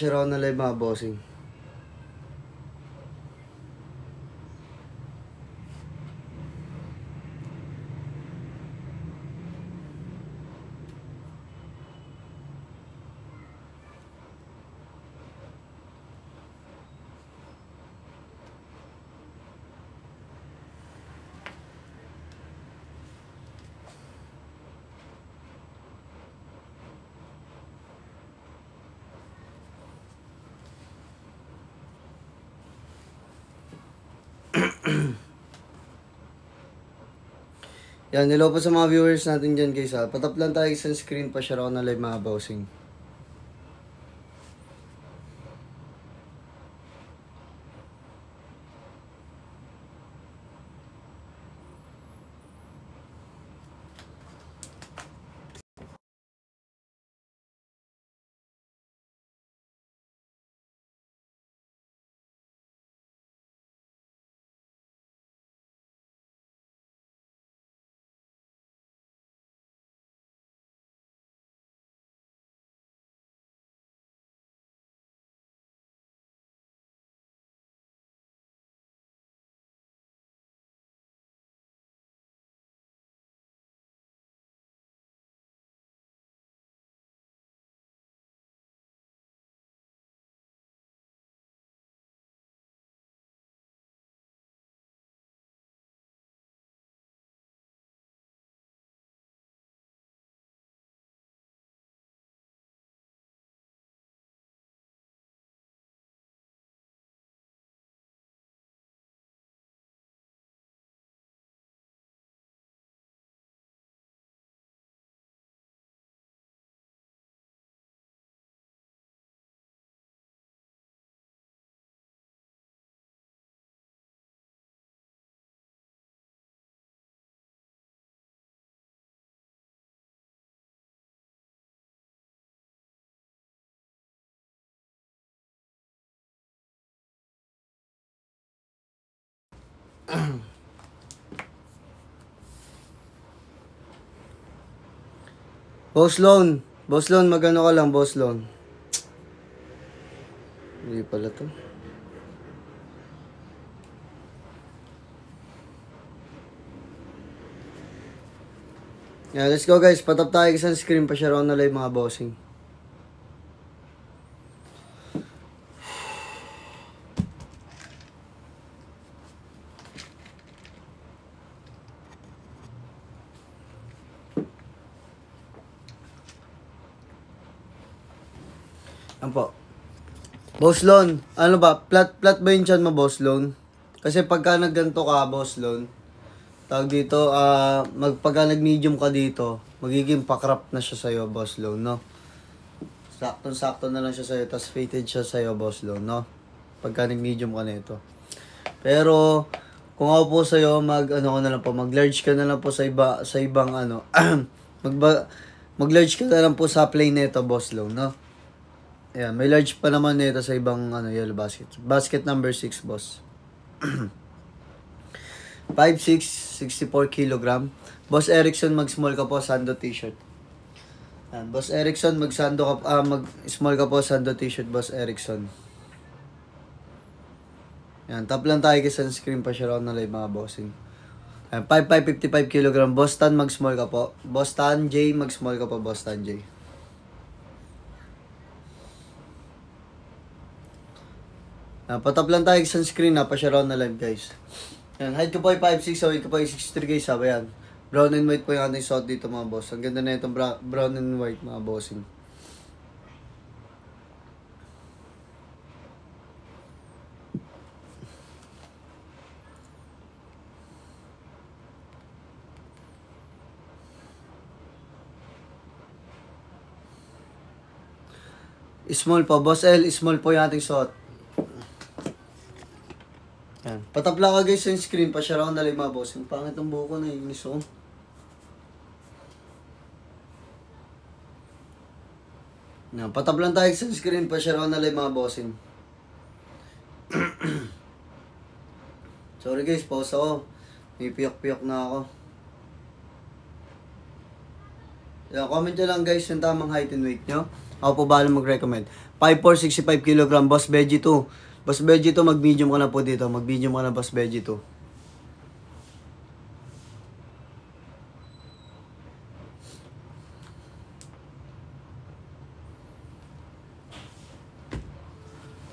Share ako na live mga bossing. Yan, hello po sa mga viewers natin dyan guys ha. Patap lang tayo sa screen pa share ako na live mga bossing. Boss Loan, magano ka lang, Boss Loan. Hindi pala to. Yeah, let's go guys. Patap tayo sa screen pa share ako na live mga bossing. Ano po? Boss Loan, ano ba? Plat ba yung chan mo, Boss Loan? Kasi pagka nagganto ka, Boss Loan, tawag dito, pagka nag-medium ka dito, magiging pakrap na siya sa'yo, Boss Loan, no? Saktong-sakto na lang siya sa'yo, tas faded siya sa'yo, Boss Loan, no? Pagka nag-medium ka nito. Pero, kung ako po sa'yo, mag-large ka na lang po sa ibang, mag-large ka na lang po sa play nito, Boss Loan, no? Ayan, may large pa naman nito sa ibang yellow basket. Basket number 6, boss. 5'6", 64 kilogram. Boss Erickson, mag-small ka po, Sando t-shirt. Ayan, Boss Erickson, mag-small ka po, Sando t-shirt, Boss Erickson. Ayan, top lang tayo kasi sa screen pa share out na live mga bossing. Ayan, 5'5", 55 kilogram. Boss Tan, mag-small ka po. Boss Tan J, mag-small ka po, Boss Tan J. Patap lang tayo sa screen na pa-share out na live guys. Yan, height ko po ay 5'6", so weight ko po ay 63 guys, sabi yan. Brown and white po yung ating suot dito mga boss. Ang ganda na itong brown and white mga bossing. Small po, Boss L, small po yung ating suot. Yan. Patapla ka guys sa screen, pa-share ako na live mga boss. Yung pangit ang buko na yung iso. Yan. Pataplan tayo sa screen, pa-share ako na live mga bossing. Sorry guys, pause ako. May piyok-piyok na ako. Yan, comment nyo lang guys yung tamang height and weight nyo. Ako po bahala mag-recommend. 5,465 kilogram. Boss Veggie 2. Boss Veggie 2, mag-medium ka na po dito. Mag-medium ka na, Boss Veggie 2.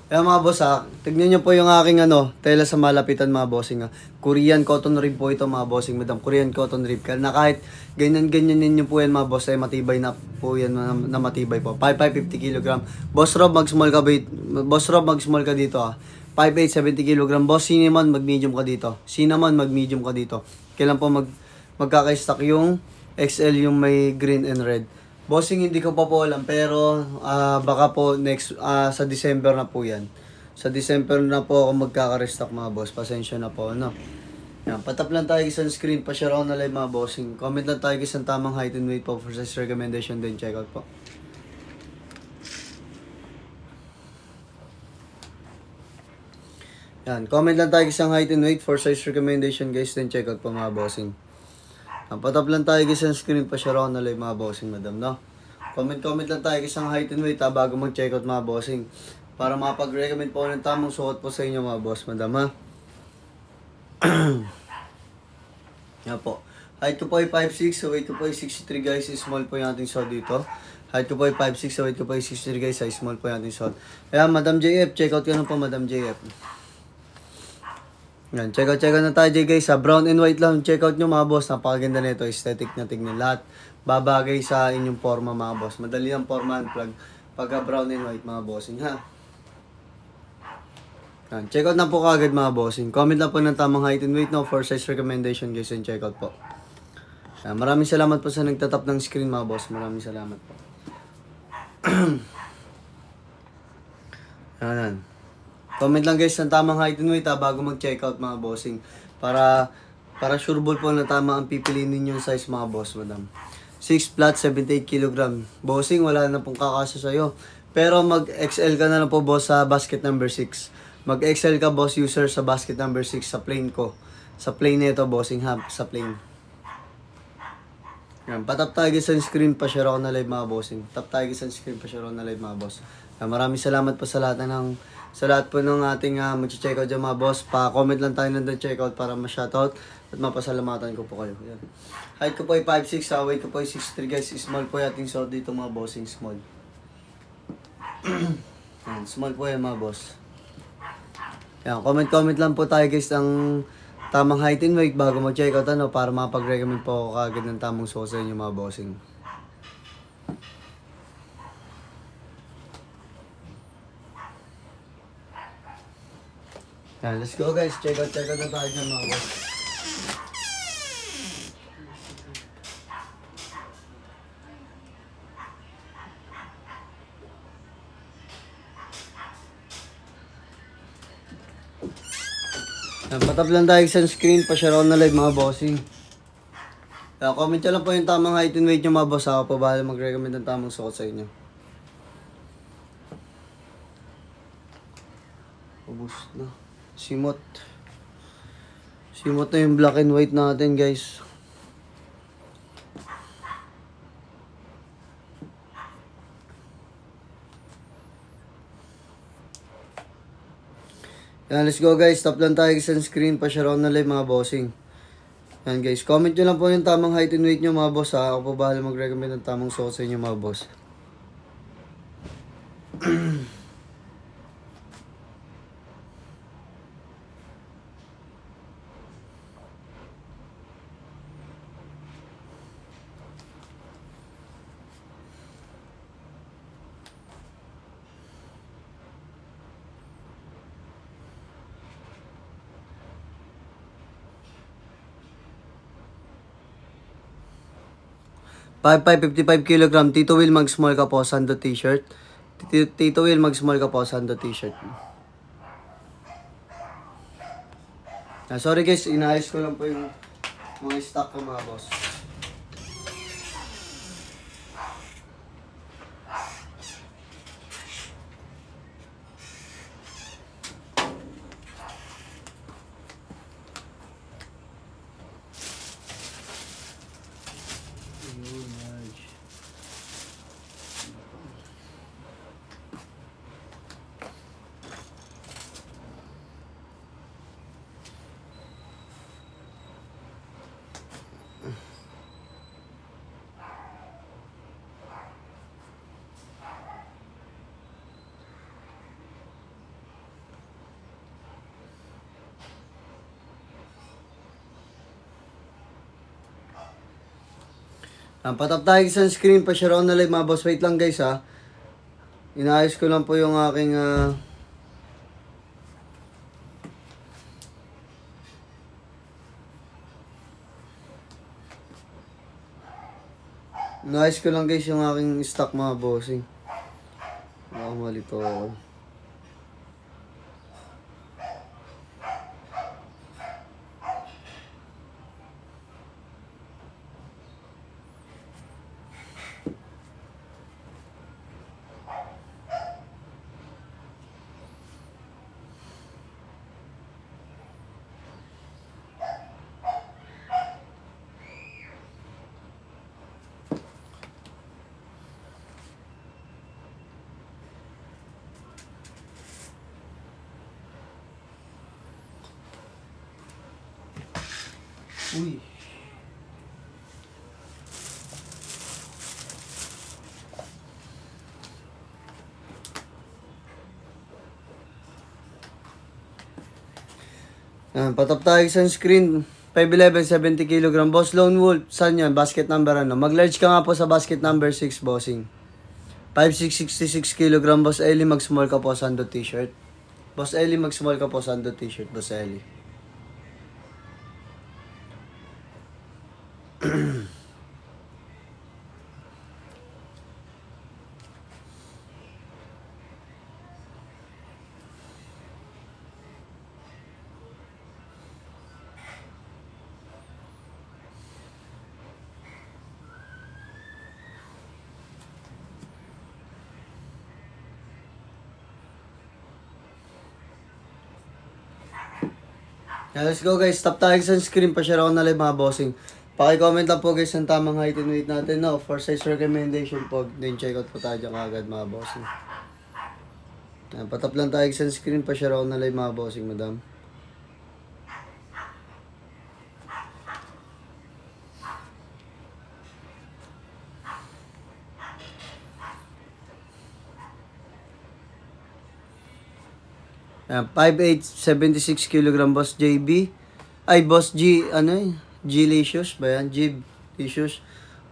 Ayan mga boss ha, tignan nyo po yung aking tela sa malapitan mga bossing ha. Korean cotton rib po ito mga bossing, madam. Korean cotton rib. Kaya na kahit ganyan-ganyan ninyo po yan mga boss, ay matibay na po yan na matibay po. 5,550 kg. Boss Rob, mag-small ka ba? Boss Rob, mag-small ka dito ha. 5,870 kg. Boss Cinnamon, mag-medium ka dito. Cinnamon, mag-medium ka dito. Kailan po magkaka-stock yung XL, yung may green and red. Bossing, hindi ko pa po alam, pero baka po sa December na po yan. Sa December na po ako magkaka-restock mga boss. Pasensya na po, no? Yan, patap lang tayo isang screen, pa-share ako na live mga bossing. Comment lang tayo isang tamang height and weight po for size recommendation din. Check out po. Yan, comment lang tayo isang height and weight for size recommendation guys, then check out po mga bossing. Patap lang tayo isang screen, pa-share ako na live mga bossing, madam, no? Comment lang tayo isang height and weight bago mag-check out mga bossing. Para makapag-recommend po ng tamang suot po sa inyo mga boss, madam, ha? Yan po. Height ko po ay 5'6", so weight ko po ay 63 guys, small po yung ating suot dito. Height ko po ay 5'6", so weight ko po ay 63 guys, small po yung ating suot. Ayan, Madam JF, check out ka na po, Madam JF. Yan, check out na tayo guys. Brown and white lang, check out nyo mga boss. Napakaganda nito, aesthetic na tingnan. Lahat babagay sa inyong forma mga boss. Madali ang forma and plug pagka brown and white mga bossing, ha. Yan, check out na po kagad mga bossing. Comment lang po ng tamang height and weight no for size recommendation guys, and check out po. Yan, maraming salamat po sa nagtatap ng screen mga boss. Maraming salamat po. Yan. Comment lang guys ng tamang height and weight bago mag-check out mga bossing. Para sure ball po na tama ang pipiliin ninyong size mga boss, madam. 6 flat, 78 kg. Bossing, wala na pong kakasya sa'yo. Pero mag-XL ka na lang po boss sa basket number 6. Mag-XL ka boss user sa basket number 6 sa plain ko. Sa plain nito bossing ha, sa plain. Yan, patap tayo guys sa screen, pa-share ako na live mga bossing. Tap tayo guys sa screen, pa-share ako na live mga boss. Maraming salamat po sa lahat po ng ating mag-check out dyan mga boss. Pa-comment lang tayo nandun check out para ma-shoutout at mapasalamatan ko po kayo. Yan. Height ko po ay 5'6", weight ko po ay 63 guys. Small po yung ating suot dito mga bossing, small. Yan, small po yan mga boss. Yan, comment lang po tayo guys ang tamang height and weight bago mag-check out para mapag-recommend po ako kagad ng tamang suot sa inyo mga bossing. Yan, let's go guys. Check out na tayo dyan mga boss. Yan, patap lang tayo sa screen, pa-share ako na live mga bossing. Yan, comment nyo lang po yung tamang height and weight nyo mga boss. Ako po bahala mag-recommend ng tamang suot sa inyo. Ubus na. Simot na yung black and white natin guys. Yan, let's go guys. Stop lang tayo sa screen, pa-share on na live mga bossing. Yan guys, comment nyo lang po yung tamang height and weight nyo mga boss ha. Ako po bahala mag-recommend ng tamang suot sa inyo mga boss. 5,555 kg. Tito Will, mag-small ka po, Sando t-shirt. Tito Will, mag-small ka po, Sando t-shirt. Sorry guys, inaayos ko lang po yung mga stock ko mga boss. Patap tayo sa screen, pa-share ako na live mga boss. Wait lang guys ha. Inaayos ko lang po yung aking inaayos ko lang guys yung aking stock mga bossing. Baka malito ako. Uy. Patap tayo sa screen. 5'11", 70 kg. Boss Lone Wolf. Saan yan? Basket number ano? Mag-large ka nga po sa basket number 6, bossing. 5'6", 66 kg. Boss Eli, mag-small ka po sando t-shirt. Boss Eli, mag-small ka po sando t-shirt. Boss Eli. Let's go guys, stop tayo sa screen, pa-share ako na live mga bossing. Paki-comment lang po guys ang tamang height and weight natin, no? For size recommendation po, then check out po tayo dyan agad mga bossing. Patap lang tayo sa screen, pa-share ako na live mga bossing, madam. Ayan, 5'8", 76 kg, Boss JB. Ay, Boss G, ano eh? G-Licious ba yan? G-Licious.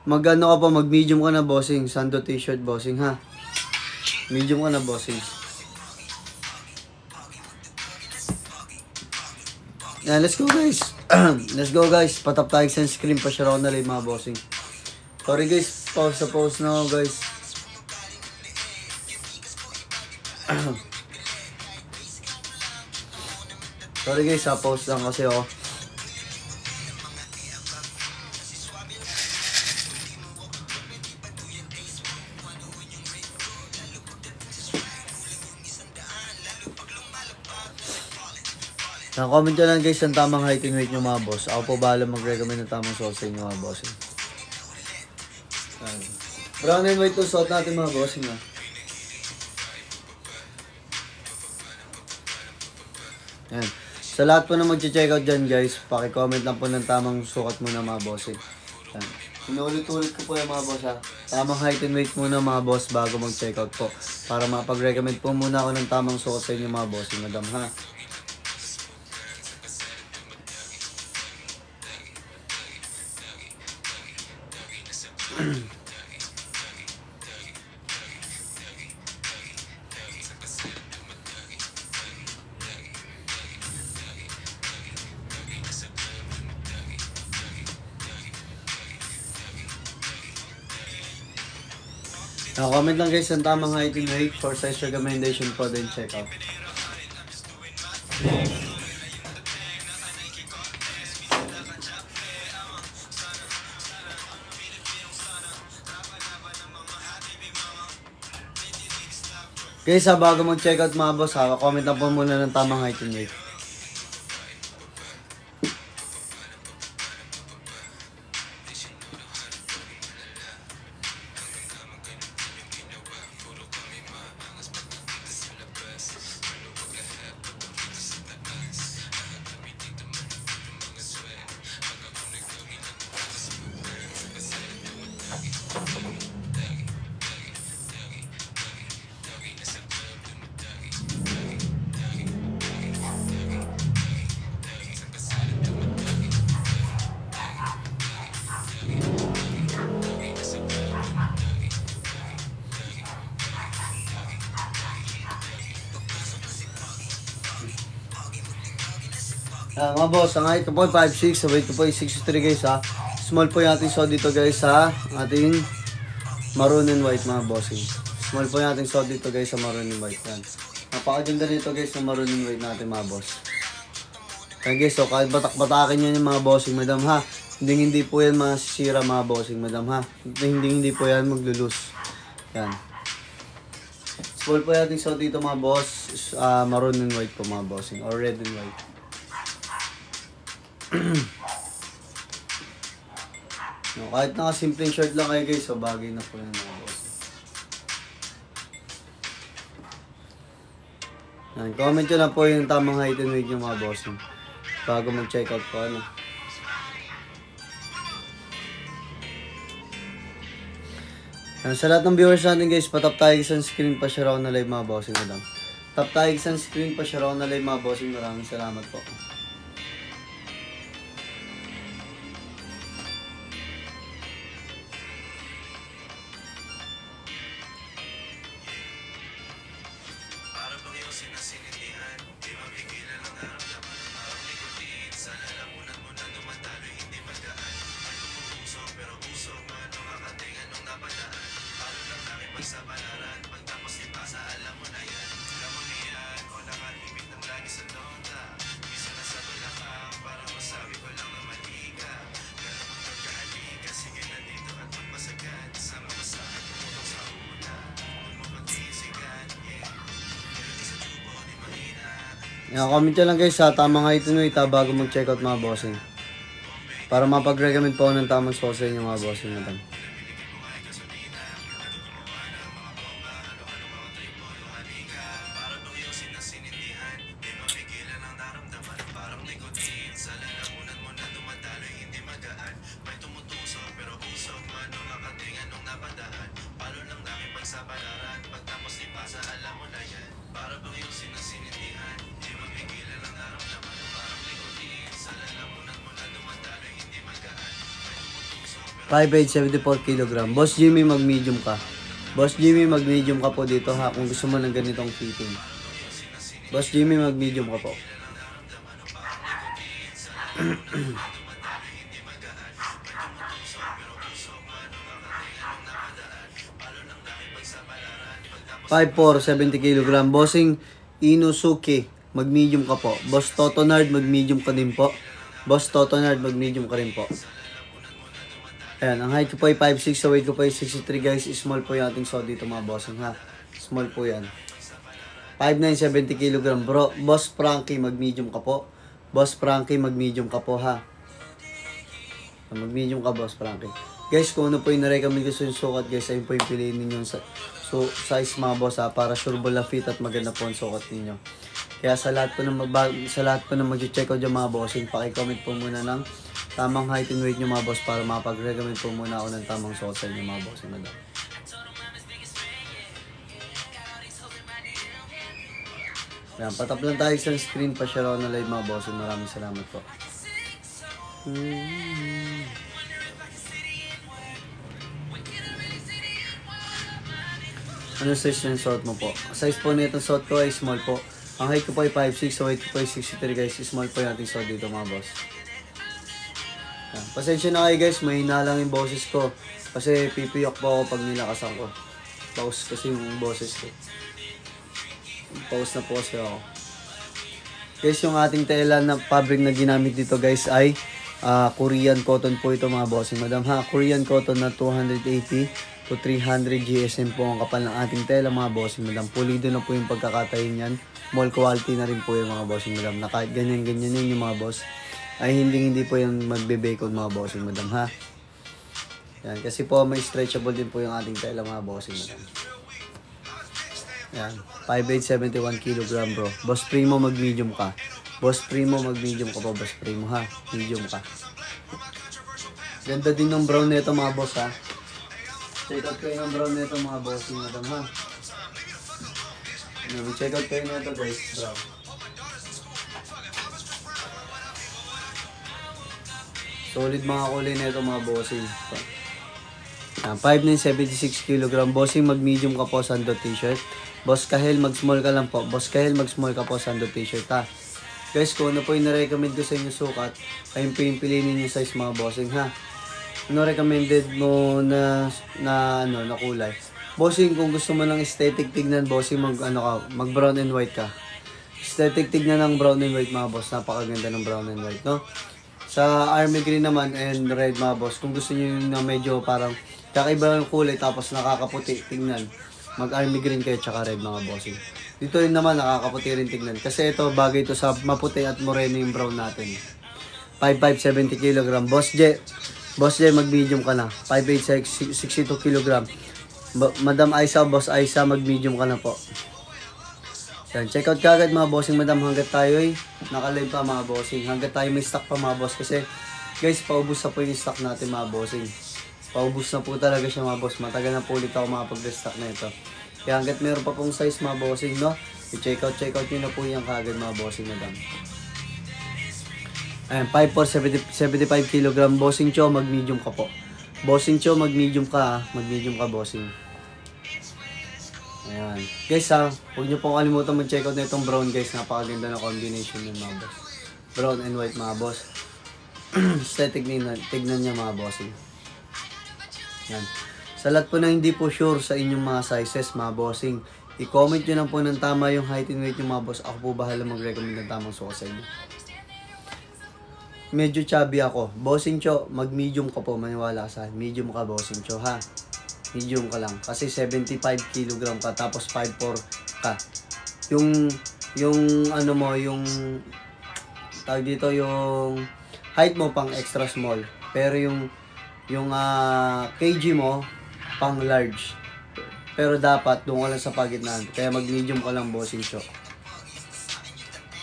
Mag-ano ka pa, mag-medium ka na, bossing. Sando t-shirt, bossing, ha? Medium ka na, bossing. Ayan, let's go, guys. Let's go, guys. Patap tayo sa screen, pa-share ako na lang mga bossing. Sorry, guys. Pause na ako, guys. Sorry guys, pause lang kasi ako. Comment nyo lang guys ang tamang height and weight nyo mga boss. Ako po bahala mag-recommend ng tamang suot sa inyo mga boss. Brown and white to suot natin mga boss. Yan. Sa lahat po na mag-check out dyan guys, paki-comment lang po ng tamang sukat muna mga boss. Inuulit-ulit ko po yung mga boss ha. Tamang height and weight muna mga boss bago mag-check out po. Para mapag-recommend po muna ako ng tamang sukat sa inyo mga boss. Madam ha. Comment lang guys ang tamang height and weight for size recommendation po din check out. Guys, bago mag-check out mga boss comment lang po muna ng tamang height and weight. Mga boss, ang height ko po ay 5'6", sa weight ko po ay 63 guys ha. Small po yung ating suot dito guys sa ating maroon and white mga bossing. Small po yung ating suot dito guys sa maroon and white. Yan. Napakaganda nito guys sa maroon and white natin mga boss. Yan guys, so kahit batak-batakin nyo yung mga bossing madam ha. Hindi po yan masisira mga bossing madam ha. Hindi po yan maglulus. Yan. Small po yung ating suot dito mga boss. Maroon and white po mga bossing. Or red and white. No, kahit naka-simpleng shirt lang kayo guys, so bagay na po yan mga boss. Yan, comment nyo lang po yung tamang height and weight nyo mga boss bago mag-check out po ano. Yan, sa lahat ng viewers natin guys, patap tayo isang screen pa share ako na live mga bossing madam. Tap tayo isang screen pa share ako na live mga bossing, maraming salamat po. Yan, comment nyo lang guys sa tamang height and weight bago mag-check out mga bossing. Para mapag-recommend po ng tamang sauce sa inyo mga bossing madam. Five 74 kg. Boss Jimmy, mag-medium ka. Boss Jimmy, mag-medium ka po dito ha kung gusto mo ng ganitong fitting. Boss Jimmy, mag-medium ka po. Five 4, 70 kg. Bossing Inosuke, mag-medium ka po. Boss Totonard, mag-medium ka din po. Boss Totonard, mag-medium ka rin po. Ayan, ang height ko po ay 5'6", sa weight ko po ay 63 guys. Small po yung ating suot dito mga bossing ha. Small po yan. 5'9", 70 kg. Bro, Boss Frankie, mag-medium ka po. Boss Frankie, mag-medium ka po ha. Mag-medium ka, Boss Frankie. Guys, kung ano po yung na-recommend ko sa yung sukat guys, ayun po yung piliin ninyo sa size mga boss ha. Para sureball na fit at maganda po ang sukat ninyo. Kaya sa lahat po na mag-check out yung mga bossing, paki-comment po muna ng tamang height and weight nyo mga boss para mapag-recommend po muna ako ng tamang suot sa inyo mga boss. Yan, patap lang tayo sa screen pa share ako na live mga boss. Maraming salamat po. Ano size yung suot mo po? Size po nitong suot ko ay small po. Ang height ko po ay 5'6", so weight ko po ay 63 guys. Small po yung ating suot dito mga boss. Pasensya na kayo guys, mahina lang yung boses ko. Kasi pipiyok po ako pag nilakasan ko. Pause kasi yung boses ko. Pause na po kasi ako. Guys, yung ating tela na fabric na ginamit dito guys ay Korean cotton po ito mga bossing madam ha. Korean cotton na 280 to 300 GSM po ang kapal ng ating tela mga bossing madam. Pulido na po yung pagkakatayin yan. Mall quality na rin po yung mga bossing madam. Na kahit ganyan-ganyan yun yung mga boss ay hindi po yung magbe-bacon mga bossing madam ha. Yan, kasi po may stretchable din po yung ating tela mga bossing madam. Yan, 5'8", 71 kg bro. Boss Primo, mag-medium ka. Boss Primo, mag-medium ka po. Boss Primo ha, medium ka. Ganda din ng brown nito mga boss ha. Check out kayo ng brown nito mga bossing madam ha. Check out kayo nito guys, brown. Solid mga kulay na ito mga bossing. 5'9", 76 kg. Bossing, mag-medium ka po sando t-shirt. Boss Kahel, mag-small ka lang po. Boss Kahel, mag-small ka po sando t-shirt ha. Guys, kung ano po yung na-recommend ko sa inyo sukat, ayun po yung piliin ninyo size mga bossing ha. Ano recommended mo na kulay? Bossing, kung gusto mo ng aesthetic tignan, bossing, mag brown and white ka. Aesthetic tignan ng brown and white mga boss. Napakaganda ng brown and white, no? Sa army green naman and red mga boss, kung gusto niyo na medyo parang kakaiba yung kulay tapos nakakaputi tignan, mag army green kayo tsaka red mga bossing. Dito rin naman nakakaputi rin tignan kasi ito bagay ito sa maputi at moreno yung brown natin. 5'5", 70 kg. Boss J, mag-medium ka na. 5'8", 62 kg. Madam Aisa, Boss Aisa, mag-medium ka na po. Yan, check out kagad mga bossing, madam, hanggat tayo naka-live pa mga bossing. Hanggat tayo may stock pa mga boss kasi guys, paubos na po yung stock natin mga bossing. Paubos na po talaga siya mga boss. Matagal na po ulit ako makapag-restock na ito. Kaya hanggat meron pa pong size mga bossing, no? I-check out nyo na po yan kagad mga bossing, madam. Ayan, 5'4", 75 kg. Bossing Cho, mag-medium ka po. Bossing Cho, mag-medium ka. Mag-medium ka, bossing. Ayan. Guys ha, huwag nyo pong kalimutan mag-check out na itong brown guys. Napakaganda na combination ng mga boss. Brown and white mga boss. Aesthetic tignan niya mga bossing. Ayan. Sa lahat po na hindi po sure sa inyong mga sizes mga bossing, i-comment nyo lang po ng tama yung height and weight yung mga boss. Ako po bahala mag-recommend ng tamang sukat sa inyo. Medyo chubby ako. Bossing Cho, mag-medium ka po. Maniwala sa akin. Medium ka, Bossing Cho, ha? Medium ka lang. Kasi 75 kg ka, tapos 5'4" ka. Yung ano mo, yung tawag dito, yung height mo pang extra small. Pero yung kg mo, pang large. Pero dapat, doon ka lang sa pagitnaan. Kaya mag-medium ka lang, Bossing Cho.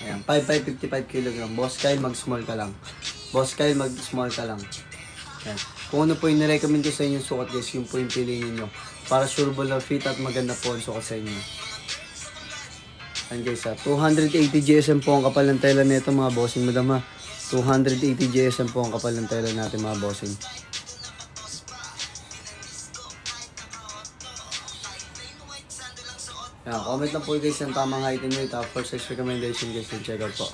Ayan, 5'5", 55 kg. Boss Kyle, mag-small ka lang. Boss Kyle, mag-small ka lang. Ayan. Kung ano po yung nirecommend ko sa inyo sukat guys, yun po yung piliin ninyo. Para sureable na fit at maganda po ang sukat sa inyo. Ayan guys ha, 280 GSM po ang kapal ng tela nito mga bossing, madam ha. 280 GSM po ang kapal ng tela natin mga bossing. Yan, comment lang po guys yung tamang height and weight. For size recommendation guys, yung check out po.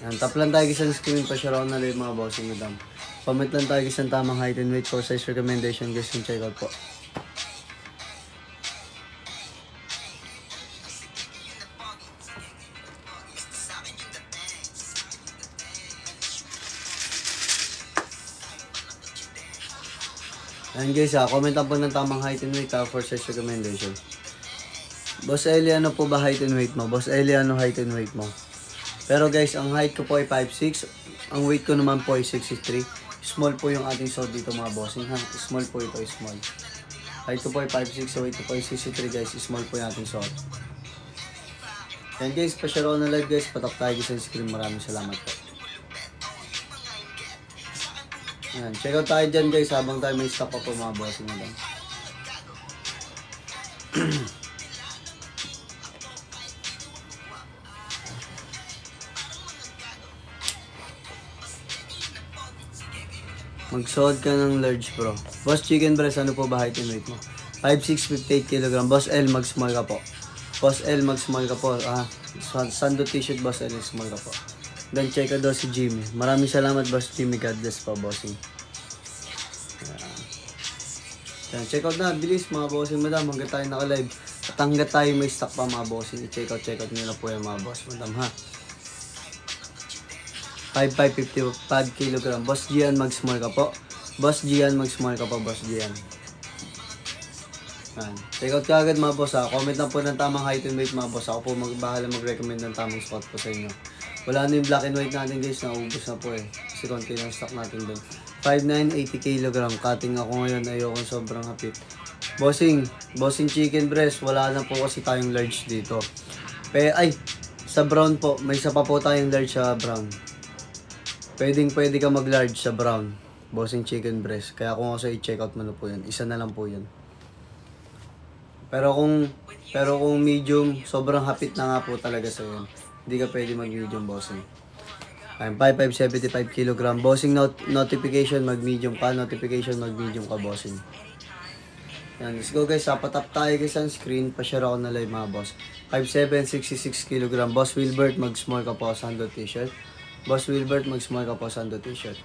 Yan, tap lang tayo guys ang screen pa share na live mga bossing madam. Comment lang tayo guys yung tamang height and weight for size recommendation guys, yung check out po. Ayan guys ha, comment lang po ng tamang height and weight for size recommendation. Boss Eli, ano po ba height and weight mo? Boss Eli, ano height and weight mo? Pero guys, ang height ko po ay 5'6". Ang weight ko naman po ay 63. Small po yung ating suot dito mga bossing ha. Small po ito, small. Height ko po ay 5'6", so weight ko po ay 63 guys. Small po yung ating suot. Ayan guys, pa-share on na live guys. Patap tayo guys sa screen. Maraming salamat po. Ayan, check out tayo dyan guys habang tayo may stock pa po mga bossing na lang. Magsuot ka ng large bro. Boss Chicken Breast, ano po ba height and weight mo? 5'6", 58 kg. Boss L, mag-small ka po. Boss L, mag-small ka po. Sando t-shirt, Boss L, small ka po. Then check out daw si Jimmy. Maraming salamat Boss Jimmy. God bless po bossing. Yan, check out na. Bilis mga bossing madam. Hanggat tayo naka-live. At hanggat tayo may stock pa mga bossing. I-check out nyo na po yung mga boss madam ha. 5'5", 55 kg. Boss Gian, mag-small ka po. Boss Gian, mag-small ka po Boss Gian. Yan. Check out ka agad mga boss ha. Comment lang po ng tamang height and weight mga boss. Ako po bahala mag-recommend ng tamang spot po sa inyo. Wala na yung black and white natin guys, naubos na po eh. Kasi konti lang stock natin doon. 5'9", 80 kg. Cutting ako ngayon, ayokong sobrang hapit. Bossing Chicken Breast, wala na po kasi tayong large dito. Sa brown po, may isa pa po tayong large sa brown. Pwede ka mag-large sa brown. Bossing Chicken Breast. Kaya kung ako sa i-check out mo na po yun, isa na lang po yun. Pero kung medium, sobrang hapit na nga po talaga sa yun. Hindi ka pwede mag-medium bossing. I'm 5'5", 75 kg. Bossing notification, mag-medium ka. Notification, mag-medium ka bossing. Yan, let's go guys. Sapatap tayo guys ang screen. Pa-share ako na live mga boss. 5'7", 66 kg. Boss Wilbert, mag-small ka po sando t-shirt. Boss Wilbert, mag-small ka po sando t-shirt.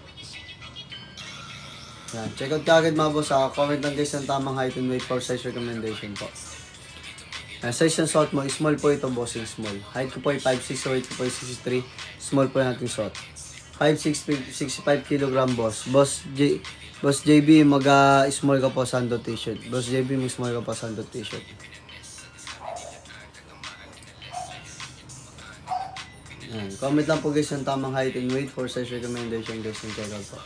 Yan, check out ka agad mga boss. Comment lang guys ng tamang height and weight for size recommendation po. Size ng suot mo, small po ito, bossing small. Height ko po ay 5'6", so weight ko po ay 63. Small po yung ating suot. 5'6", 65 kg boss. Boss JB, mag-small ka po sando t-shirt. Boss JB, mag-small ka po sando t-shirt. Yan. Comment lang po guys ng tamang height and weight for size recommendation guys ng check out po.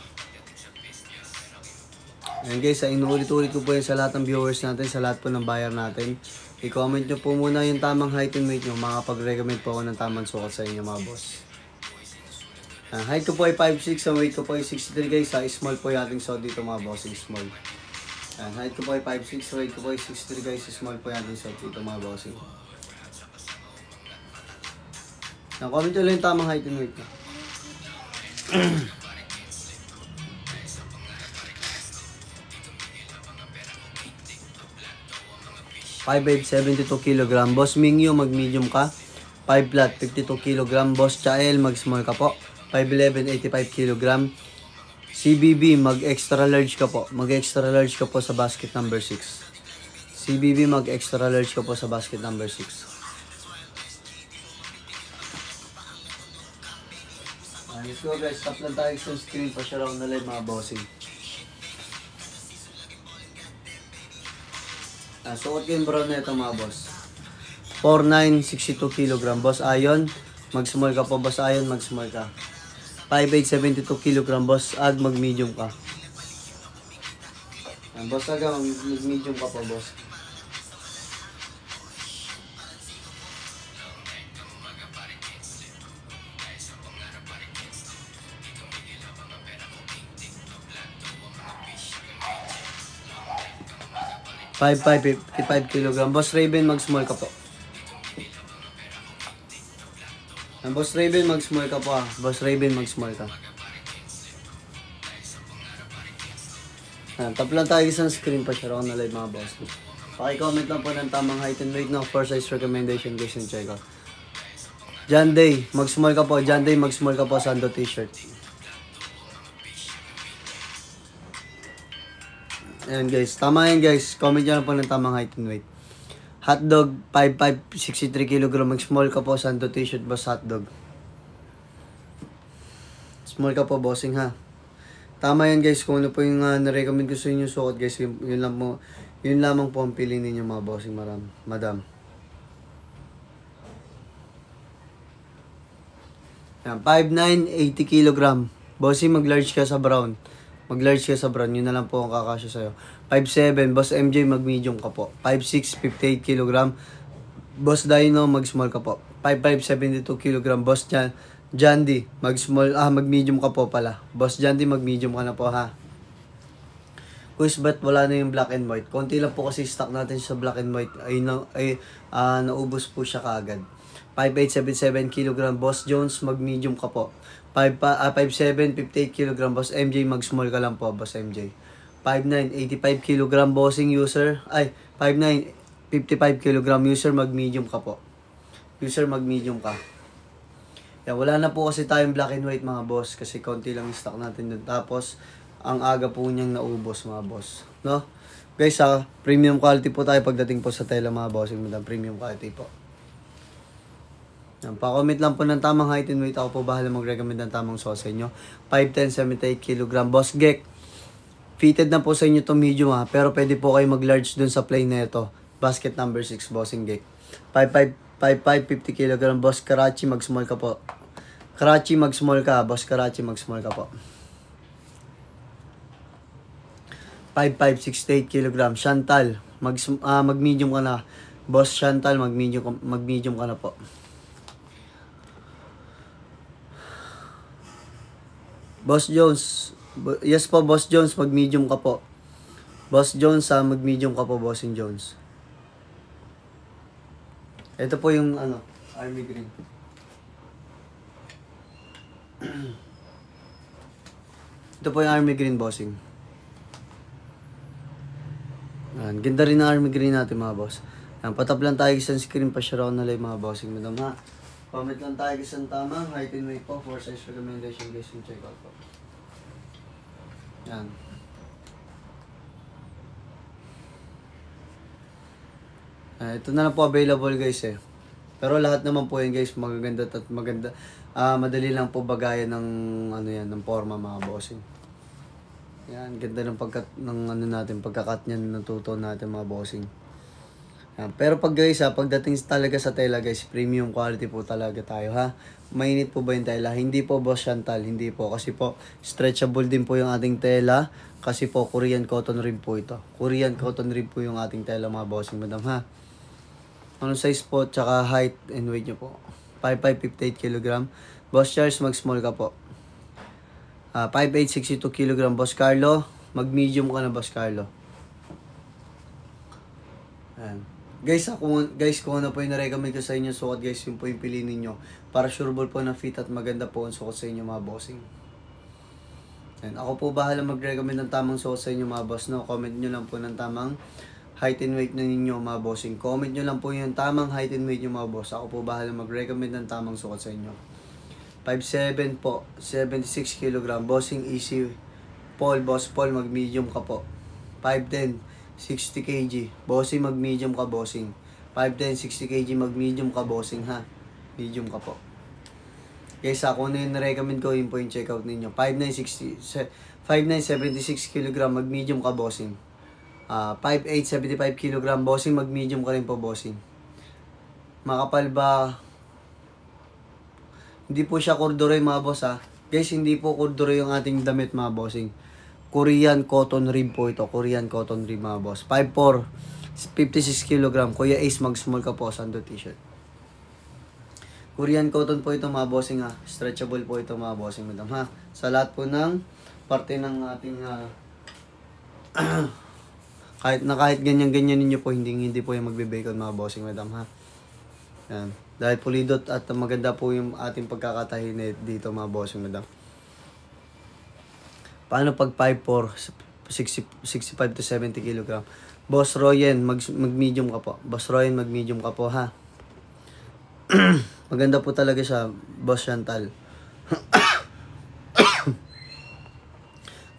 Ayan guys, inuulit-ulit ko po yun sa lahat ng viewers natin, sa lahat po ng buyer natin. I-comment nyo po muna yung tamang height and weight nyo. Makakapag-recommend po ako ng tamang sukat sa inyo mga boss. Height ko po ay 5'6", ang weight ko po ay 63 guys. Small po yung ating suot dito mga bossing small. Height ko po ay 5'6", weight ko po ay 63 guys. Small po yung ating suot dito mga bossing. Comment nyo lang yung tamang height and weight nyo. 5'8", 72 kg. Boss Mingyu, mag-medium ka. 5 flat, 52 kg. Boss Chael, mag-small ka po. 5'11", 85 kg. CBB, mag-extra large ka po. Mag-extra large ka po sa basket number 6. CBB, mag-extra large ka po sa basket number 6. Let's go guys, stop lang tayo sa screen. Pa-share ako na live mga bossing. Suot ko yung brown na ito mga boss. 4'9", 62 kg. Boss Ayon, mag-small ka po. Boss Ayon, mag-small ka. 5'8", 72 kg. Boss Ag, mag-medium ka. Boss Ag, mag-medium ka po boss. Five 55 kg. Boss Raven, mag-small ka po. Boss Raven, mag-small ka po. Boss Raven, mag-small ka. Tap lang tayo isang screen pa. Share ako na live mga boss. Paki-comment lang po ng tamang height and weight na for size recommendation guys and check out. John Day, mag-small ka po. John Day, mag-small ka po. Sando t-shirt. Ayan guys, tama yan guys. Comment nyo lang po ng tamang height and weight. Hotdog, 5'5", 63 kg. Mag-small ka po, sando t-shirt, boss hotdog. Small ka po, bossing ha. Tama yan guys, kung ano po yung na-recommend ko sa inyo suot guys, yun lamang po ang pili ninyo mga bossing madam. Ayan, 5'9", 80 kg. Bossing, mag-large ka sa brown. Mag-large ka sa brown, yun na lang po ang kakasya sa'yo. 5'7", Boss MJ, mag-medium ka po. 5'6", 58 kg. Boss Dino, mag-small ka po. 5'5", 72 kg. Boss Jandy, mag-medium ka po pala. Boss Jandy, mag-medium ka na po ha. Quiz bet, wala na yung black and white. Konti lang po kasi stock natin sa black and white. Naubos po siya kaagad. 5'8", 77 kg. Boss Jones, mag-medium ka po. 5'7", 58 kg. Boss MJ, mag-small ka lang po, Boss MJ. 5'9", 85 kg. Bossing user. 5'9", 55 kg. User, mag-medium ka po. User, mag-medium ka. Yan, wala na po kasi tayong black and white mga boss. Kasi konti lang yung stock natin dun. Tapos, ang aga po niyang naubos mga boss. No? Guys premium quality po tayo pagdating po sa tela mga bossing. Premium quality po. Pa-comment lang po ng tamang height and weight. Ako po bahala mag-recommend ng tamang sauce sa inyo. 5'10", 78 kg. Boss Gek, fitted na po sa inyo itong medium ha. Pero pwede po kayo mag-large dun sa plain na ito. Basket number 6, Bossing Gek. 5'5", 50 kg. Boss Karachi, mag-small ka po. Karachi, mag-small ka. Boss Karachi, mag-small ka po. 5'5", 68 kg. Chantal, mag-medium ka na. Boss Chantal, mag-medium ka na po. Boss Jones. Yes po, Boss Jones. Mag-medium ka po. Boss Jones, mag-medium ka po, Bossing Jones. Ito po yung, army green. Ito po yung army green, Bossing. Yan. Ganda rin ng army green natin mga boss. Yan. Patap lang tayo sunscreen, pa-share na lang mga bossing madam ha. Comment lang tayo isang tamang height and weight po for size recommendation guys yung check out po. Yan. Ito na lang po available guys eh. Pero lahat naman po yan guys magaganda at maganda. Madali lang po bagayan ng ano yan, ng forma mga bossing. Yan, ganda ng ng ano natin, pagkakat niyan ng tuto natin mga bossing. Yan. Pero pag guys pagdating talaga sa tela guys, premium quality po talaga tayo ha. Mainit po ba yung tela? Hindi po boss Chantal, hindi po. Kasi po, stretchable din po yung ating tela. Kasi po, Korean cotton rib po ito. Korean cotton rib po yung ating tela mga bossing madam ha. Anong size po, tsaka height and weight nyo po? 5'5", 58 kg. Boss Charles, mag-small ka po. 5'8", 62 kg. Boss Carlo, mag-medium ka na Boss Carlo. Ayan. Guys, kung ano po yung na-recommend ko sa inyo sukat guys, yun po yung piliin ninyo. Para sureball po na fit at maganda po ang sukat sa inyo mga bossing. Ayan. Ako po bahala mag-recommend ng tamang sukat sa inyo mga boss. No? Comment nyo lang po ng tamang height and weight na ninyo mga bossing. Comment nyo lang po yung tamang height and weight nyo mga boss. Ako po bahala mag-recommend ng tamang sukat sa inyo. 5'7" po, 76 kg. Bossing easy. Paul, Boss Paul, mag-medium ka po. 5'10", 60 kg. Bossing, mag-medium ka, bossing. 5'10", 60 kg, mag-medium ka, bossing ha. Medium ka po. Guys, kung ano yung na-recommend ko, yun po yung check-out ninyo. 5'9", 76 kg, mag-medium ka, bossing. 5'8", 75 kg, bossing, mag-medium ka rin po, bossing. Makapal ba? Hindi po siya corduroy mga boss ha. Guys, hindi po corduroy yung ating damit mga bossing. Korean cotton rib po ito. Korean cotton rib mga boss. 5'4", 56 kg. Kuya Ace, mag-small ka po. Sando t-shirt. Korean cotton po ito mga bossing ha. Stretchable po ito mga bossing madam ha. Sa lahat po ng parte ng ating kahit ganyan-ganyan ninyo po, hindi po yung magbe-bacon mga bossing madam ha. Yan. Dahil pulidot at maganda po yung ating pagkakatahi dito mga bossing madam. Paano pag 5'4", 65 to 70 kg? Boss Royen, mag-medium ka po. Boss Royen, mag-medium ka po ha. Maganda po talaga siya, Boss Chantal.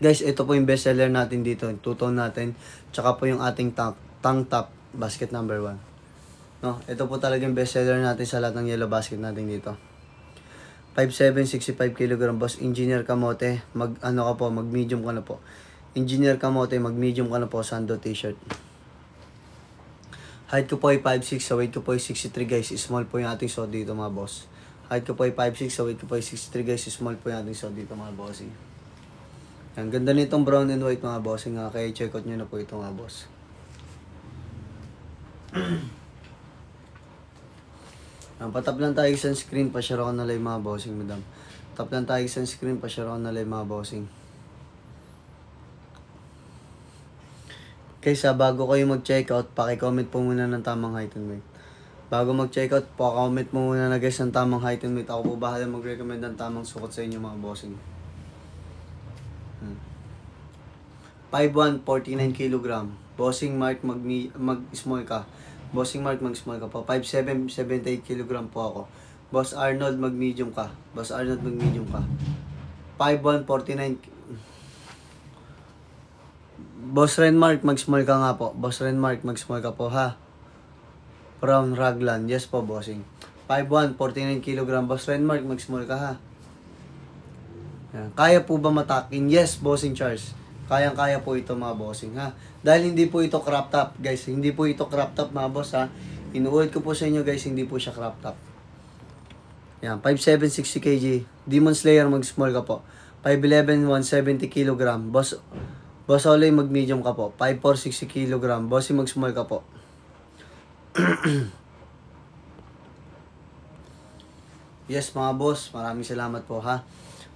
Guys, ito po yung best seller natin dito. Two-tone natin. Tsaka po yung ating tank top basket number 1. No, ito po talagang best seller natin sa lahat ng yellow basket natin dito. 5'7", 65 kg. Boss Engineer Kamote, mag-medium ka na po. Engineer Kamote, mag-medium ka na po. Sando t-shirt. Height ko po ay 5'6", sa weight ko po ay 63 guys. Small po yung ating suot dito mga boss. Height ko po ay 5'6", sa weight ko po ay 63 guys. Small po yung ating suot dito mga bossing. Ang ganda nitong brown and white mga bossing. Kaya check out nyo na po ito mga boss. Patap lang tayo sunscreen, pa-share ako na lang mga bossing madam. Tap lang tayo sunscreen, pa-share ako na lang mga bossing. Kaysa bago kayo mag-check out, paki-comment po muna ng tamang height and weight. Bago mag-check out, pa-comment mo muna na guys ng tamang height and weight. Ako po bahala mag-recommend ng tamang sukat sa inyo mga bossing. 5'1", 49 kg. Bossing Mark, mag-small ka. Bossing Mark, mag-small ka po. 5'7", 78 kg po ako. Boss Arnold, mag-medium ka. Boss Arnold, mag-medium ka. 5'1", 49 Boss Renmark, mag-small ka nga po. Boss Renmark, mag-small ka po ha. Brown Raglan, yes po bossing. 5'1", 49 kg. Boss Renmark, mag-small ka ha. Yan. Kaya po ba matakin? Yes, bossing Charles. Kayang-kaya po ito mga bossing ha. Dahil hindi po ito crop top guys. Hindi po ito crop top mga boss ha. Inuulit ko po sa inyo guys, hindi po siya crop top. Yan, 5'7", 60 kg. Demon Slayer, mag-small ka po. 5'11", 170 kg. Boss Olay, mag-medium ka po. 5'4", 60 kg. Bossy, mag-small ka po. Yes mga boss, maraming salamat po ha.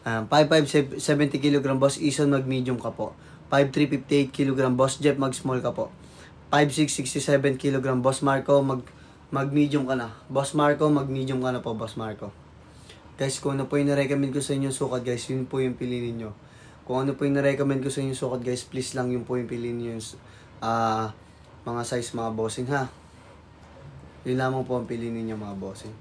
5'5", 70 kg. Boss Ison, mag-medium ka po. 5'3", 58 kg. Boss Jeff, mag-small ka po. 5'6", 67 kg. Boss Marco, mag-medium ka na. Boss Marco, mag-medium ka na po, Boss Marco. Guys, kung ano po yung na-recommend ko sa inyo sukat guys, yun po yung piliin nyo. Kung ano po yung na-recommend ko sa inyo sukat guys, please lang yun po yung piliin nyo. mga size mga bossing ha. Yun lamang po ang piliin ninyo mga bossing.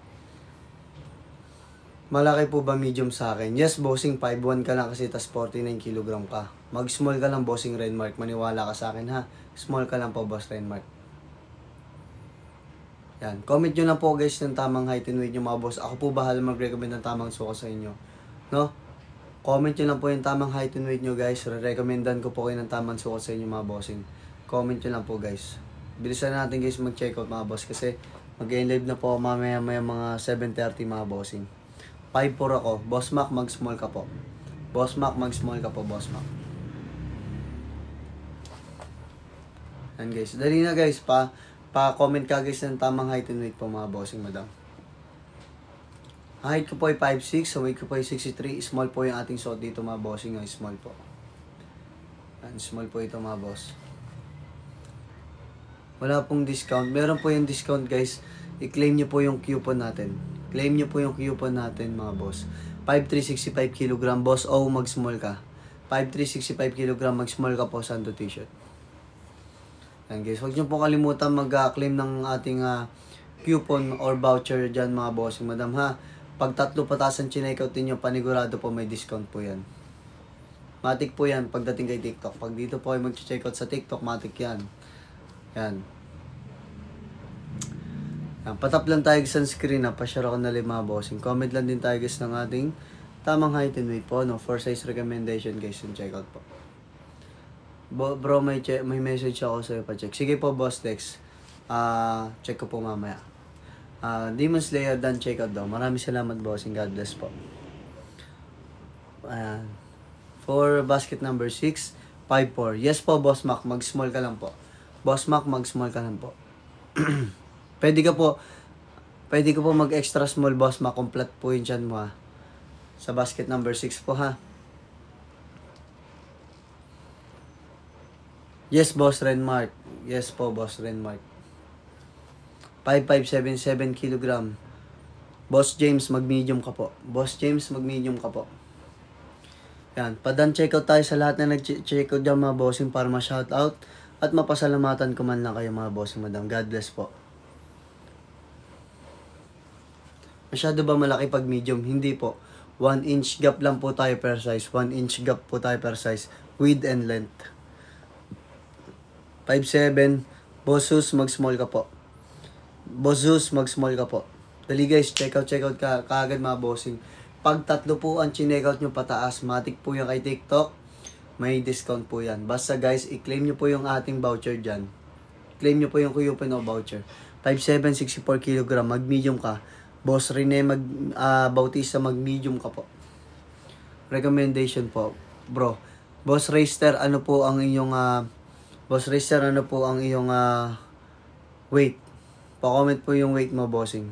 Malaki po ba medium sa akin? Yes bossing, 5'1 ka lang kasi tas 49 kg ka. Mag small ka lang bossing Renmark, maniwala ka sa akin ha. Small ka lang po boss Renmark. Yan, comment nyo lang po guys ng tamang height and weight nyo mga boss. Ako po bahala mag-recommend ng tamang suka sa inyo. No? Comment nyo lang po yung tamang height and weight nyo guys. Re-recommendan ko po kayo ng tamang suka sa inyo mga bossing. Comment nyo lang po guys. Bilisan natin guys mag-check out mga boss kasi mag-live na po mamaya mga 7:30 mga bossing. 5'4 ako. Boss Mac, mag-small ka po. Boss Mac, mag-small ka po, Boss Mac. Yan guys. Dali na guys. Pa-comment ka guys ng tamang height and weight po mga bossing madam. Height ko po ay 5'6", so weight ko po ay 63. Small po yung ating suot dito mga bossing. Small po. Yan, small po ito mga boss. Wala pong discount. Meron po yung discount guys. I-claim nyo po yung coupon natin. Claim nyo po yung coupon natin mga boss. 5'3", 65 kg. Boss O, mag-small ka. 5'3", 65 kg. Mag-small ka po Sando t-shirt. Yan guys. Huwag nyo po kalimutan mag-claim ng ating coupon or voucher dyan mga bossing madam ha. Pag 3 pataas ang chinekout ninyo, panigurado po may discount po yan. Matik po yan pagdating kay TikTok. Pag dito po ay mag-checkout sa TikTok, matik yan. Yan. Patap lang tayo sa screen na pa-share ako na mga bossing. Comment lang din tayo guys ng ating tamang height and weight po, no? For size recommendation guys yung checkout po. Bro, may message ako sa'yo pa-check. Sige po boss Dex. Check ko po mamaya. Demon Slayer done checkout daw. Maraming salamat bossing. God bless po. For basket number 6, 5'4". Yes po boss Mac, mag-small ka lang po. Boss Mac, mag-small ka lang po. Pwede ka po mag-extra small boss, ma-complete po yun dyan mo ha. Sa basket number 6 po ha. Yes boss Renmark. Yes po boss Renmark. 5'5", 77 kg. Boss James, mag-medium ka po. Boss James, mag-medium ka po. Yan. Padan checkout tayo sa lahat na nag-checkout dyan mga bossing para ma-shoutout at mapasalamatan ko man lang kayo mga bossing madam. God bless po. Masyado ba malaki pag medium? Hindi po. 1 inch gap lang po tayo per size. 1 inch gap po tayo per size. Width and length. 5'7". Bossus, mag-small ka po. Bossus, mag-small ka po. Dali guys, check out ka kaagad mga bossing. Pag 3 po ang chinekout nyo pataas, matik po yan kay TikTok, may discount po yan. Basta guys, i-claim nyo po yung ating voucher dyan. Claim nyo po yung coupon o voucher. 5'7", 64 kg, mag-medium ka. Boss Rene Bautista, mag-medium ka po. Recommendation po, bro. Boss Racer, ano po ang iyong weight? Pa-comment po yung weight mo, bossing.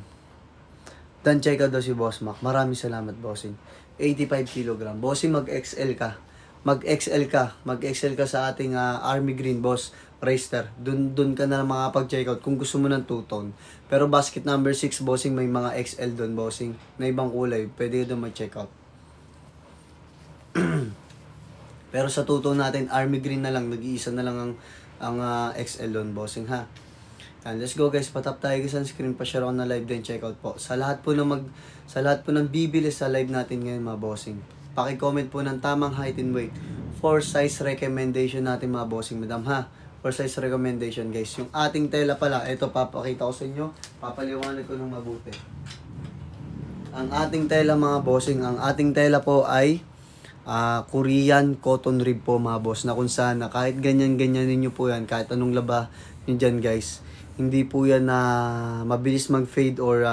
Dan check out daw si Boss Mac. Maraming salamat, bossing. 85 kg. Bossing, mag-XL ka. Mag-XL ka sa ating Army Green, Boss Racer. Dun ka na makapag-check out kung gusto mo ng 2-tone. Pero basket number 6, bossing, may mga XL dun, bossing. Na ibang kulay. Pwede doon mag-check out. Pero sa 2-tone natin, Army Green na lang. Nag-iisa na lang ang XL dun, bossing, ha. And let's go guys, patap tayo guys ang screen, pa-share ako na live din, check out po. Sa lahat po ng bibili sa live natin ngayon mga bossing. Paki-comment po ng tamang height and weight. For size recommendation natin mga bossing, madam ha. For size recommendation guys. Yung ating tela pala, ito papakita ko sa inyo. Papaliwanag ko ng mabuti. Ang ating tela mga bossing, ang ating tela po ay Korean cotton rib po mga boss. Na kung saan na kahit ganyan-ganyan ninyo po yan, kahit anong laba nyo dyan guys. Hindi po yan na mabilis mag-fade or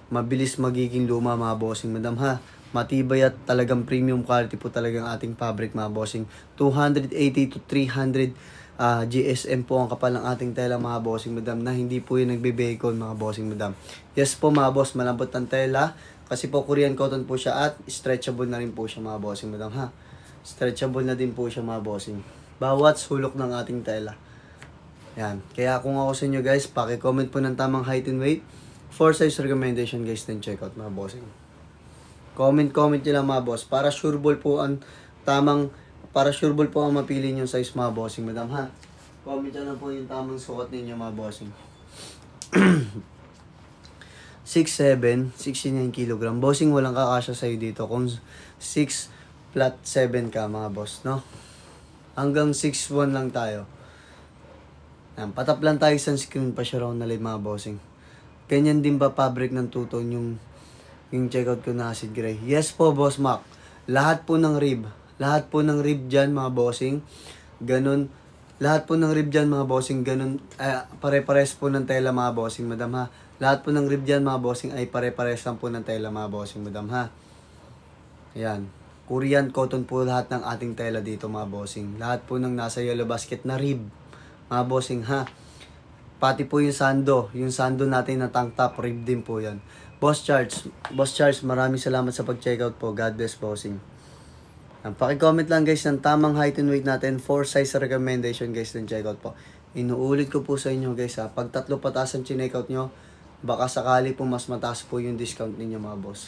mabilis magiging luma mga bossing madam ha. Matibay at talagang premium quality po talagang ating fabric mga bossing. 280 to 300 GSM po ang kapal ng ating tela mga bossing madam, na hindi po yung nagbe-bacon mga bossing madam. Yes po mga boss, malambot ng tela kasi po Korean cotton po siya at stretchable na rin po siya mga bossing madam ha. Stretchable na din po siya mga bossing. Bawat sulok ng ating tela. Yan. Kaya kung ako sa inyo guys, paki-comment po ng tamang height and weight. For size recommendation guys, then check out mga bossing. Comment nyo lang mga boss. Para sure ball po ang mapili yung size mga bossing madam ha. Comment na lang po yung tamang sukat ninyo mga bossing. 6'7", 69 kilogram. Bossing, walang kakasya sa'yo dito. Kung 6 flat 7 ka mga boss, no? Hanggang 6'1 lang tayo. Yan, patap lang tayo sa screen pa siya raw na live mga bossing. Ganyan din ba fabric ng two-tone yung checkout ko na acid gray? Yes po, Boss Mac. Lahat po ng rib. Lahat po ng rib dyan mga bossing. Ganun. Lahat po ng rib dyan mga bossing. Ganun. Pare-pares po ng tela mga bossing, madam ha. Lahat po ng rib dyan mga bossing ay pare-pares lang po ng tela mga bossing, madam ha. Ayan. Korean cotton po lahat ng ating tela dito mga bossing. Lahat po ng nasa yellow basket na rib mga bossing ha. Pati po yung sando natin na tank top, rib din po yan. Boss Charles, maraming salamat sa pag-checkout po. God bless, bossing. Paki-comment lang guys ng tamang height and weight natin. 4 size recommendation guys ng checkout po. Inuulit ko po sa inyo guys ha. Pag 3 pataas ang checkout nyo, baka sakali po mas mataas po yung discount ninyo mga boss.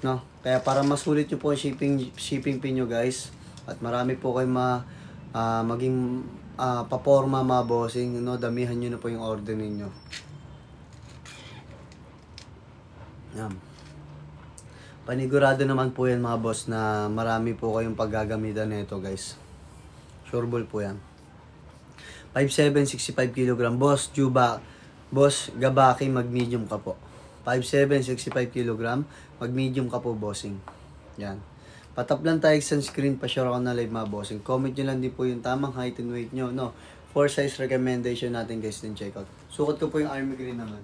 No? Kaya para masulit nyo po ang shipping fee nyo guys. At marami po kayo maging paporma mga bossing, no? Damihan nyo na po yung order ninyo. Yan. Panigurado naman po yan mga boss na marami po kayong paggagamitan nito guys. Sure ball po yan. 5'7", 65 kg. Boss Gabaki, mag-medium ka po. 5'7", 65 kg. Mag-medium ka po, bossing. Yan. Patap lang tayo sa screen, pa-share ako na live mga bossing. Comment nyo lang din po yung tamang height and weight nyo, no? 4 size recommendation natin guys din check out. Sukat ko po yung army green naman.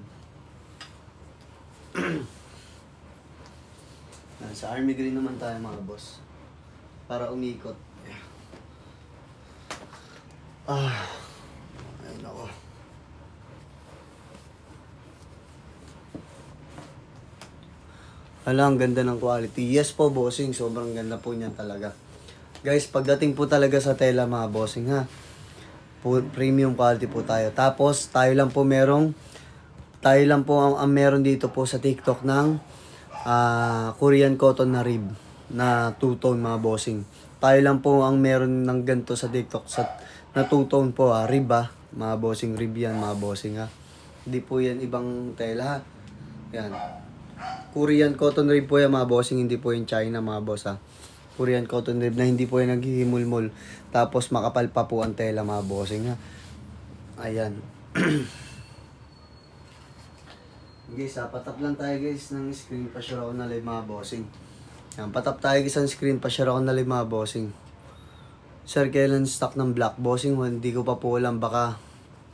Yan, sa army green naman tayo mga boss. Para umikot. Ayun ako. Ang ganda ng quality. Yes po, bossing. Sobrang ganda po niyan talaga. Guys, pagdating po talaga sa tela mga bossing ha. Premium quality po tayo. Tapos, tayo lang po ang meron dito po sa TikTok ng Korean cotton na rib na two-tone mga bossing. Tayo lang po ang meron ng ganito sa TikTok na two-tone po rib mga bossing. Rib yan mga bossing ha. Hindi po yan ibang tela ha. Yan. Korean cotton rib po yan mga bossing, hindi po yung China mga boss ha. Korean cotton rib na hindi po yung naghihimulmul. Tapos makapal pa po ang tela mga bossing ha. Ayan. Guys patap lang tayo guys ng screen, pa-share ako na live mga bossing. Yan, patap tayo guys ng screen, pa-share ako na live mga bossing. Sir, kailan stock ng black bossing? Hindi ko pa po alam, baka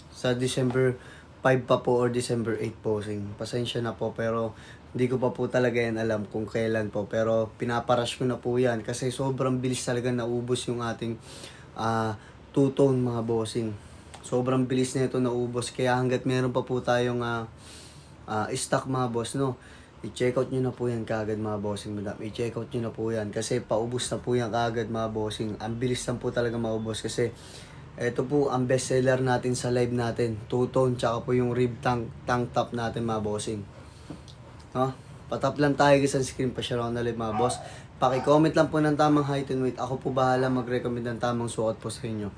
sa December 5 pa po or December 8 bossing. Pasensya na po pero hindi ko pa po talaga yan alam kung kailan po. Pero pinaparash ko na po yan kasi sobrang bilis talaga naubos yung ating two-tone mga bossing. Sobrang bilis na ito naubos. Kaya hanggat meron pa po tayong stock mga boss, no? I-check out nyo na po yan kagad mga bossing, madam. I-check out nyo na po yan kasi paubos na po yan kagad mga bossing. Ang bilis lang po talaga maubos kasi ito po ang best seller natin sa live natin. Two-tone tsaka po yung rib tank top natin mga bossing. No? Patap lang tayo sa screen, pa-share ako na live mga boss. Paki-comment lang po ng tamang height and weight. Ako po bahala mag-recommend ng tamang suot po sa inyo.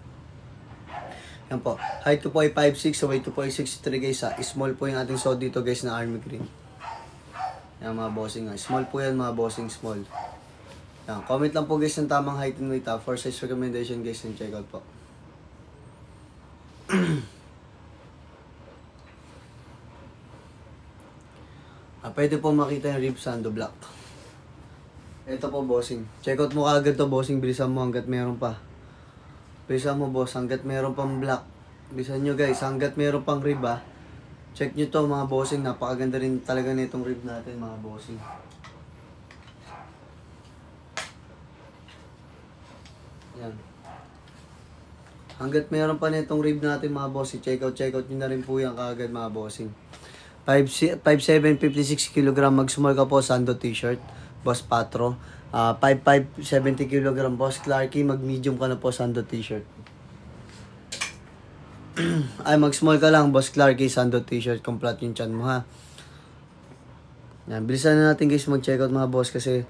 Yan po. Height ko po ay 5'6", so weight ko po ay 63 guys ha. Small po yung ating suot dito guys na army green. Yan mga bossing ha. Small po yan mga bossing, small. Yan. Comment lang po guys ng tamang height and weight ha. For size recommendation guys and check out po. Pwede po makita yung rib sando black. Ito po bossing. Check out mo kaagad to bossing. Bilisan mo hanggat meron pa. Bilisan mo boss hanggat meron pang black. Bilisan nyo guys hanggat meron pang rib Check nyo to mga bossing. Napakaganda rin talaga nitong rib natin mga bossing. Yan. Hanggat meron pa nitong rib natin mga bossing. Check out nyo na rin po yan kaagad mga bossing. 5'7", 56 kg. Mag-small ka po, sando t-shirt. Boss Patro. 5'5", 70 kg. Boss Clarky, mag-medium ka na po, sando t-shirt. Ay, mag-small ka lang, Boss Clarky, sando t-shirt. Complete yung chan mo, ha. Yan, bilisan na natin guys mag-check out mga boss kasi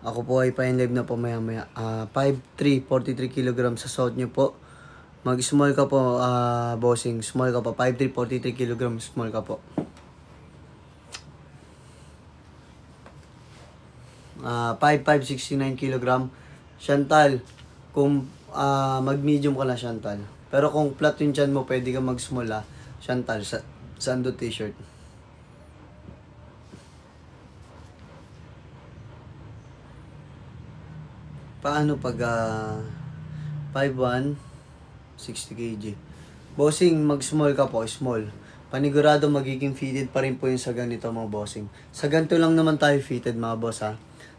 ako po ay pa-in-live na po maya-maya. 5'3", 43 kg sa suot nyo po. Mag-small ka po, bossing. Small ka po. 5'3", 43 kg. Small ka po. 5'5", 69 kg. Chantal, kung mag-medium ka na, Chantal. Pero kung flat yung chan mo, pwede ka mag-small, Chantal, sando t-shirt. Paano pag 5'1", 60 kg? Bossing, mag-small ka po, small. Panigurado magiging fitted pa rin po yung sa ganito, mga bossing. Sa ganito lang naman tayo fitted, mga boss, ha.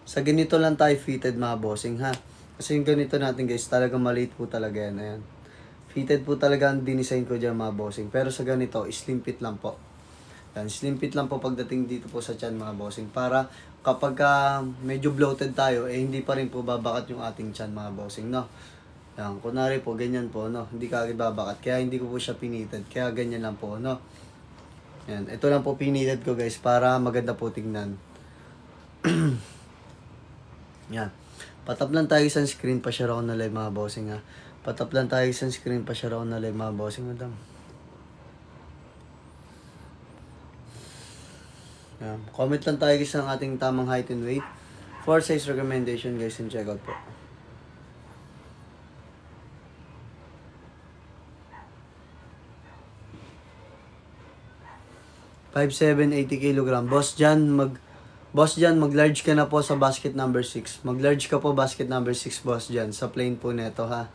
Sa ganito lang tayo fitted, mga bossing, ha. Kasi yung ganito natin, guys, talaga maliit po talaga yan. Ayan. Fitted po talaga ang dinisign ko dyan, mga bossing. Pero sa ganito, slim fit lang po. Yan, slim fit lang po pagdating dito po sa tiyan, mga bossing. Para kapag medyo bloated tayo, hindi pa rin po babakat yung ating tiyan, mga bossing, no? Yan, kunwari po, ganyan po, no? Hindi ka agad babakat. Kaya hindi ko po siya pinited. Kaya ganyan lang po, no? Yan, ito lang po pinited ko, guys, para maganda po tignan. Yan. Patap lang tayo sunscreen, pa-share ako na live, mga bossing, ha. Patap lang tayo sunscreen, pa-share ako na live, mga bossing, madam. Yan. Comment lang tayo, guys, ng ating tamang height and weight. 4 size recommendation, guys, and check out po. 5'7", 80 kg. Boss dyan, mag-large ka na po sa basket number 6. Mag-large ka po basket number 6, boss dyan. Sa plain po neto, ha.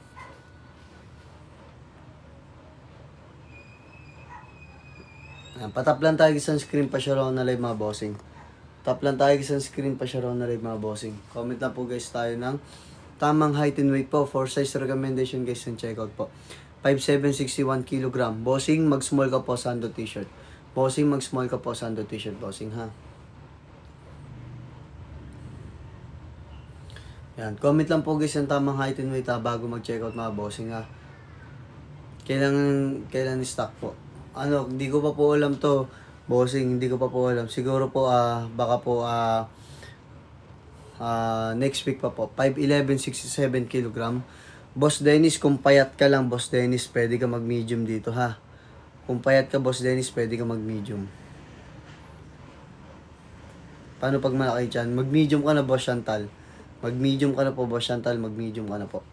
Patap lang tayo sa screen, pa-share ako na live, mga bossing. Tap lang tayo sa screen, pa-share ako na live, mga bossing. Comment lang po, guys, tayo ng tamang height and weight po. 4 size recommendation, guys, and check out po. 5'7", 61 kg. Bossing, mag-small ka po sando t-shirt. Bossing, mag-small ka po sando t-shirt, bossing, ha. Yan, comment lang po, guys, yung tamang height and weight, bago mag-check out, mga bossing, ha. Kailan stock po. Ano, hindi ko pa po alam to, bossing, hindi ko pa po alam. Siguro po, baka po, next week pa po. 5'11", 67 kg. Boss Dennis, kung payat ka lang, Boss Dennis, pwede ka mag-medium dito, ha. Kung payat ka, Boss Dennis, pwede ka mag-medium. Paano pag malaki dyan? Mag-medium ka na, Boss Chantal. Mag-medium ka na po, Boss Chantal. Mag-medium ka na po.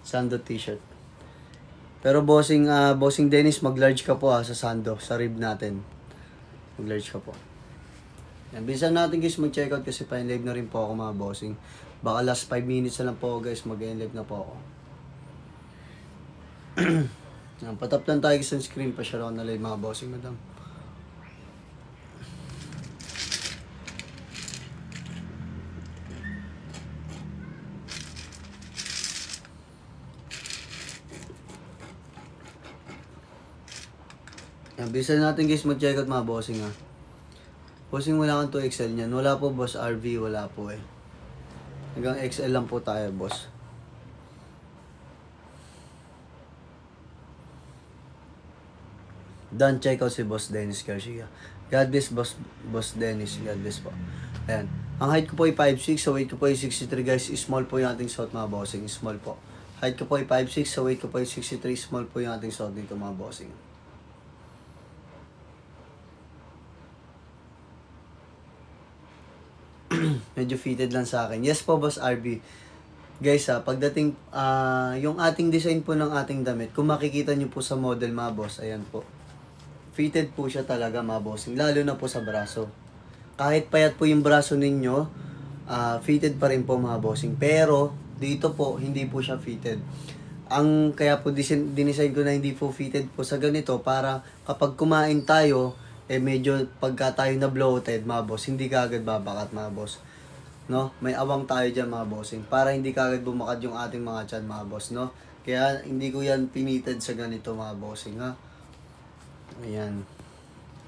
Sando t-shirt. Pero bossing Dennis, mag-large ka po, sa sando, sa rib natin. Mag-large ka po. Yan, bilisan natin, guys, mag-check out kasi pa-live na rin po ako, mga bossing. Baka last 5 minutes na lang po, guys, mag-live na po ako. Yan, patap lang tayo sa screen, pa-share ako na live, mga bossing, madam. Yan, bilisan natin, guys, mag-check out, mga bossing, ha. Bossing, wala kang 2XL niyan. Wala po, boss RV, wala po eh. Hanggang XL lang po tayo, boss. Done, check out si Boss Dennis Garcia. God bless, Boss Dennis. God bless po. Ayan. Ang height ko po ay 5'6", so weight ko po ay 63, guys. Small po yung ating suot, mga bossing. Small po. Height ko po ay 5'6", so weight ko po ay 63. Small po yung ating suot dito, mga bossing. Medyo fitted lang sa akin. Yes po, Boss RB. Guys, pagdating, yung ating design po ng ating damit, kung makikita nyo po sa model, mga boss, ayan po. Fitted po siya talaga, mga bossing. Lalo na po sa braso. Kahit payat po yung braso ninyo, fitted pa rin po, mga bossing. Pero, dito po, hindi po siya fitted. Ang kaya po dinesign ko na hindi po fitted po sa ganito, para kapag kumain tayo, medyo pagka tayo na bloated, mga boss, hindi ka agad babakat, mga boss. No? May awang tayo dyan, mga bossing, para hindi ka agad bumakat yung ating mga tiyan, mga boss, no? Kaya hindi ko yan pinited sa ganito, mga bossing, ha? Ayan.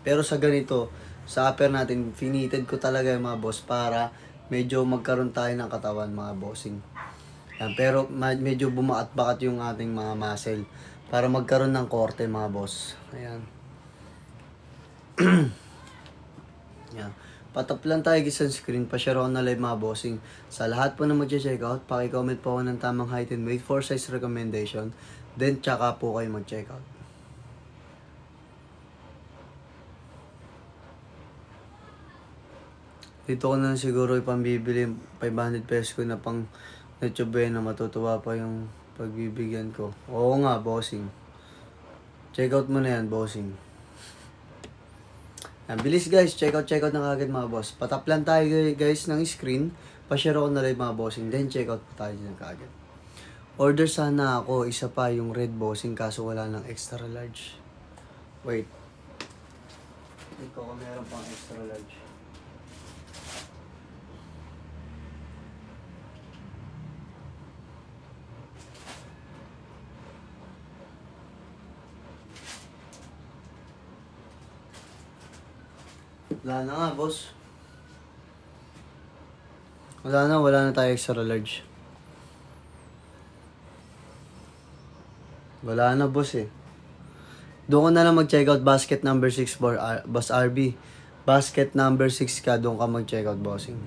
Pero sa ganito, sa upper natin, finited ko talaga yung mga boss para medyo magkaroon tayo ng katawan, mga bossing. Ayan. Pero medyo bumakat-bakat yung ating mga muscle para magkaroon ng korte, mga boss. Ayan. Ayan. Patap lang tayo sa screen, pa-share ako na live, mga bossing. Sa lahat po na mag-check out, paki-comment po ako ng tamang height and weight, 4 size recommendation. Then, tsaka po kayo mag-check out. Dito ko na siguro ipambibili 500 pesos ko na pang YouTube na matutuwa pa yung pagbibigyan ko. Oo nga, bossing. Check out mo na yan, bossing. Yan, bilis guys, check out na kagad mga boss. Patap lang tayo guys ng screen. Pa-share ako na live mga bossing. Then check out pa tayo dyan kagad. Order sana ako, isa pa yung red bossing kaso wala ng extra large. Wait. Ito ko meron pang extra large. Wala na nga, boss. Wala na tayo extra large. Wala na, boss eh. Doon ko na lang mag-check out basket number 6 for Boss RB. Basket number 6 ka, doon ka mag-check out, bossing.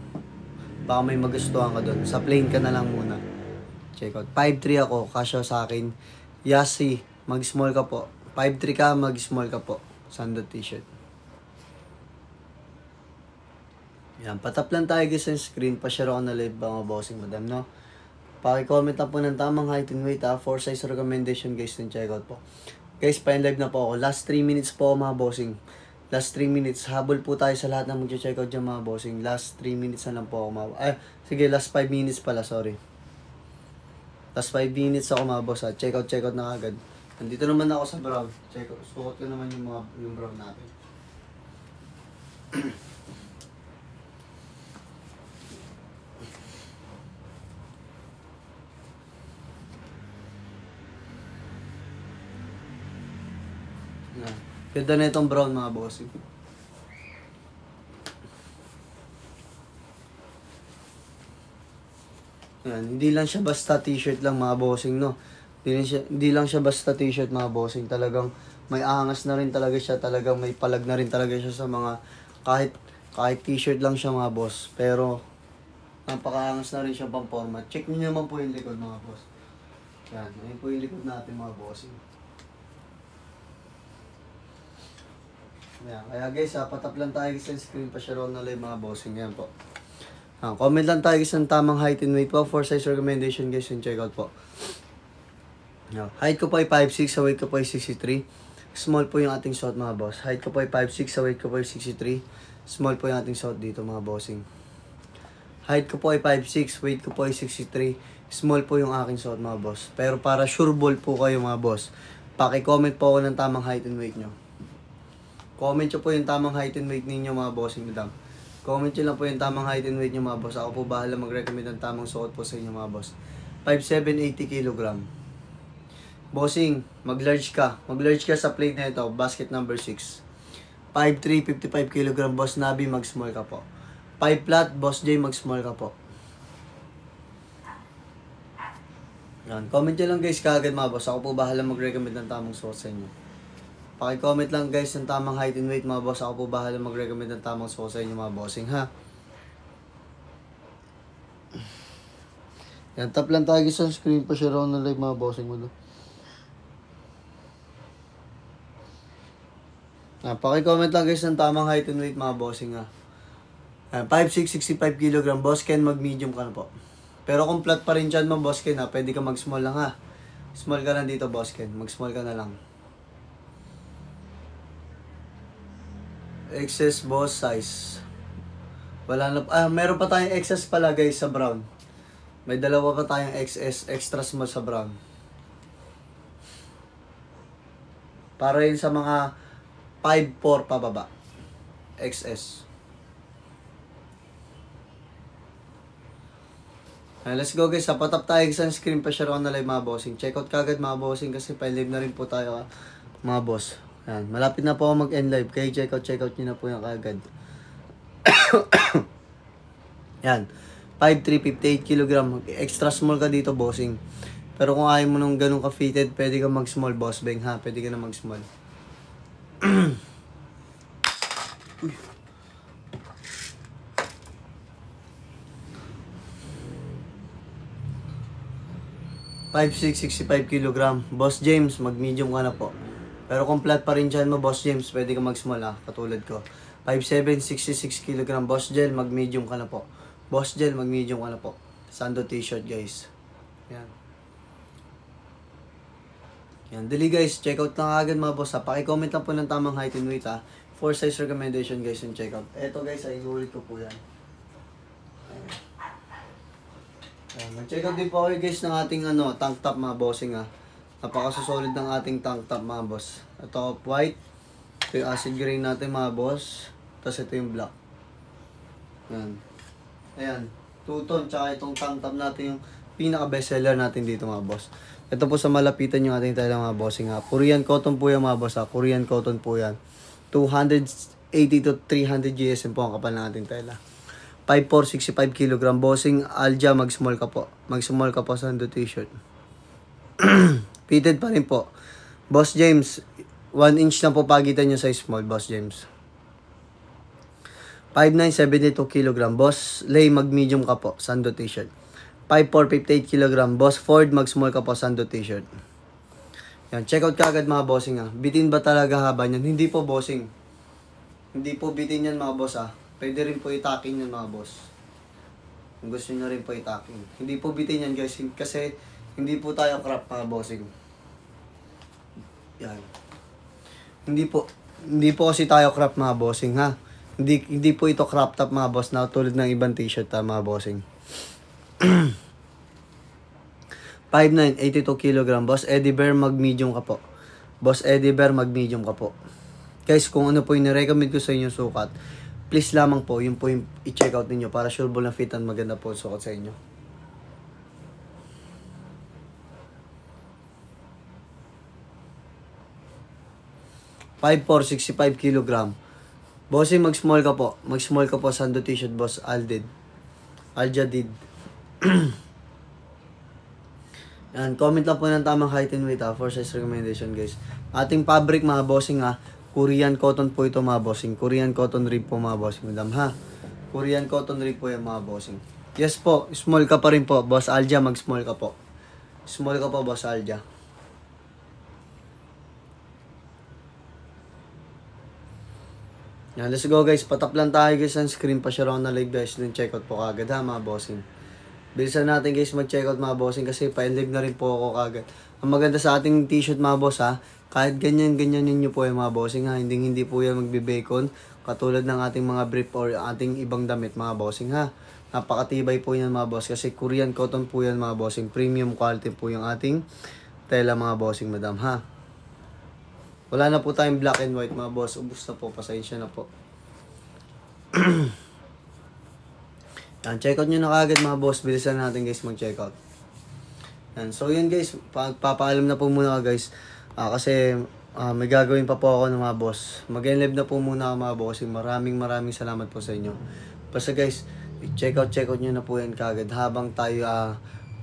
Baka may magustuhan ka doon. Sa plain ka na lang muna. Check out. 5'3 ako, kasya sa akin. Yasi, mag-small ka po. 5'3 ka, mag-small ka po. Sando t-shirt. Yan, patap lang tayo guys sa screen. Pa-share ako na live mga bossing, madam, no? Paki-comment lang po ng tamang height and weight, ha? 4 size recommendation guys, ng check out po. Guys, pa-live na po ako. Last 3 minutes po mga bossing. Last 3 minutes. Habol po tayo sa lahat na mag-check out dyan mga bossing. Last 3 minutes na lang po ako sige, last 5 minutes pala, sorry. Last 5 minutes ako mga boss, ha? Check out na agad. Nandito naman ako sa brown. Check out. Suot ko naman yung brown natin. Ganda na itong brown mga bossing. Yan, hindi lang siya basta t-shirt lang mga bossing, no. Hindi lang siya basta t-shirt mga bossing. Talagang may angas na rin talaga siya. Talagang may palag na rin talaga siya sa mga kahit t-shirt lang siya mga boss. Pero napakaangas na rin siya pang format. Check niyo naman po yung likod mga boss. Yan, ayun po yung likod natin mga bossing. Yan. Kaya guys, patap lang tayo sa screen, pa-share na live mga bossing. Yan po. Comment lang tayo guys ng tamang height and weight po. 4 size recommendation guys yung check out po. Height ko po ay 5'6", sa weight ko po ay 63. Small po yung ating suot mga boss. Height ko po ay 5'6", sa weight ko po ay 63. Small po yung ating suot dito mga bossing. Height ko po ay 5'6", weight ko po ay 63. Small po yung aking suot mga boss. Pero para sure ball po kayo mga boss, paki-comment po ako ng tamang height and weight nyo. Comment nyo po yung tamang height and weight ninyo mga bossing, madam. Comment nyo lang po yung tamang height and weight nyo mga boss. Ako po bahala mag-recommend ng tamang suot po sa inyo mga boss. 5'7", 80 kg. Bossing, mag-large ka. Mag-large ka sa plate na ito. Basket number 6. 5'3", 55 kg. Boss Nabi, mag-small ka po. 5 flat, Boss J, mag-small ka po. Yan. Comment nyo lang guys kaagad mga boss. Ako po bahala mag-recommend ng tamang suot sa inyo. Paki-comment lang guys ng tamang height and weight mga boss. Ako po bahala mag-recommend ng tamang suot sa inyo mga bossing, ha. Yan, tap lang tayo sa screen, pa-share ako ng live mga bossing mo. Paki-comment lang guys ng tamang height and weight mga bossing, ha. 5'6", 65 kg. Boss Ken, mag-medium ka na po. Pero kung flat pa rin dyan mo, Boss Ken, ha, pwede ka mag-small lang, ha. Small ka lang dito, Boss Ken. Mag-small ka na lang. XS boss size. Wala na, meron pa tayong XS pala guys sa brown. May dalawa pa tayong XS, extra small sa brown. Para yun sa mga 5'4" pababa. XS. Let's go guys, patap tayo sa screen, pa-share ko na live mga bossing. Check out kagad mga bossing kasi pa-live na rin po tayo mga boss. Yan, malapit na po ako mag-end live. Kaya check out nyo na po yung kagad. Yan, 5'3", 58 kg. Extra small ka dito bossing. Pero kung ayaw mo nung ganun ka-fitted, pwede ka mag-small boss bang, ha. Pwede ka na mag-small. 5'6", 65 kg. Boss James, mag-medium ka na po. Pero kung flat pa rin dyan mo, Boss James, pwede ka mag-small katulad ko. 5'7", 66 kg. Boss Jel, mag-medium ka na po. Boss Jel, mag-medium ka na po. Sando t-shirt, guys. Yan. Yan. Dali, guys. Check out lang agad mga boss, Paki-comment lang po ng tamang height and weight, For size recommendation, guys, yung check out. Eto, guys, ay inulit ko po yan. Mag-check out din po kayo, guys, ng ating tank top, mga bossing, Napakasolid ng ating tank top, mga boss. Ito, off-white. Ito yung acid green natin, mga boss. Tapos ito yung black. Yan. Ayan. Two-tone. Tsaka itong tank top natin yung pinaka-best seller natin dito, mga boss. Ito po sa malapitan yung ating tela, mga bossing, Korean cotton po yan, mga boss, Korean cotton po yan. 280 to 300 GSM po ang kapal ng ating tela. 5'4", 65 kg. Bossing Alja, mag-small ka po. Mag-small ka po sa Sando t-shirt. Fitted pa rin po. Boss James, 1 inch lang po pagitan nyo sa small, Boss James. 5'9", 72 kg. Boss Lay, mag-medium ka po. Sando t-shirt. 5'4", 58 kg. Boss Ford, mag-small ka po. Sando t-shirt. Yan. Check out kagad, mga bossing, Bitin ba talaga haba niyan? Hindi po, bossing. Hindi po bitin yan, mga boss, Pwede rin po itaking yan, mga boss. Kung gusto nyo rin po itaking. Hindi po bitin yan, guys. Kasi hindi po tayo crop, mga bossing. Yan. Hindi po kasi tayo crop, mga bossing, Hindi po ito crop top, mga boss, na tulad ng ibang t-shirt, mga bossing. 5'9", 82 kg. Boss Eddie Bear, mag-medium ka po. Boss Eddie Bear, mag-medium ka po. Guys, kung ano po yung nirecommend ko sa inyo sukat, please lamang po, yun po yung i-check out ninyo para sure ball na fit and maganda po sukat sa inyo. (5'4", 65 kg. Bossing, mag-small ka po. Mag-small ka po, Sando t-shirt, Boss Alja did. Yan, comment lang po ng tamang height and weight, for size recommendation, guys. Ating fabric, mga bossing, Korean cotton po ito, mga bossing. Korean cotton rib po, mga bossing, madam, Korean cotton rib po yan, mga bossing. Yes po, small ka pa rin po, Boss Alja, mag-small ka po. Small ka po, Boss Alja. Yan, let's go, guys. Patap lang tayo, guys, ang screen pa siya na live, guys. Then check out po kagad, mga bossing. Bilisan natin, guys, mag-check out, mga bossing, kasi pa-live na rin po ako kagad. Ang maganda sa ating t-shirt, mga boss, kahit ganyan ninyo po yung mga bossing, hindi po yan magbe-bacon katulad ng ating mga brief or ating ibang damit, mga bossing, Napakatibay po yan, mga boss, kasi Korean cotton po yan, mga bossing. Premium quality po yung ating tela, mga bossing, madam, Wala na po tayong black and white, mga boss. Ubus na po, pasensya na po. Yan, check out nyo na kagad, mga boss. Bilisan natin, guys, mag-check out. Yan. So, yun, guys. Papaalam na po muna, guys. Kasi may gagawin pa po ako ng mga boss. Mag-live na po muna ako, mga boss. Maraming salamat po sa inyo. Basta, guys, check out nyo na po yan kagad. Habang tayo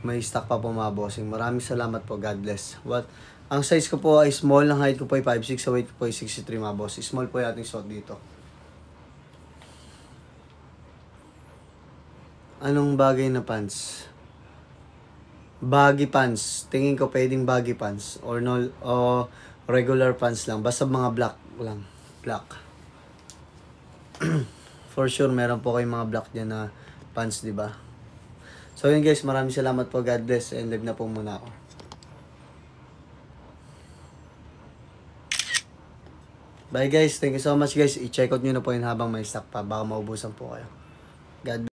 may stock pa po, mga bossing. Maraming salamat po. God bless. Ang size ko po ay small. Ang height ko po ay 5'6". Sa weight ko po ay 63, mga boss. Small po yung ating suot dito. Anong bagay na pants? Baggy pants. Tingin ko pwedeng baggy pants. Or regular pants lang. Basta mga black lang. Black. For sure, meron po kayong mga black dyan na pants, diba? So yun, guys. Maraming salamat po. God bless. And live na po muna ako. Bye, guys. Thank you so much, guys. I-check out nyo na po yun habang may stock pa. Baka maubusan po kayo. God bless.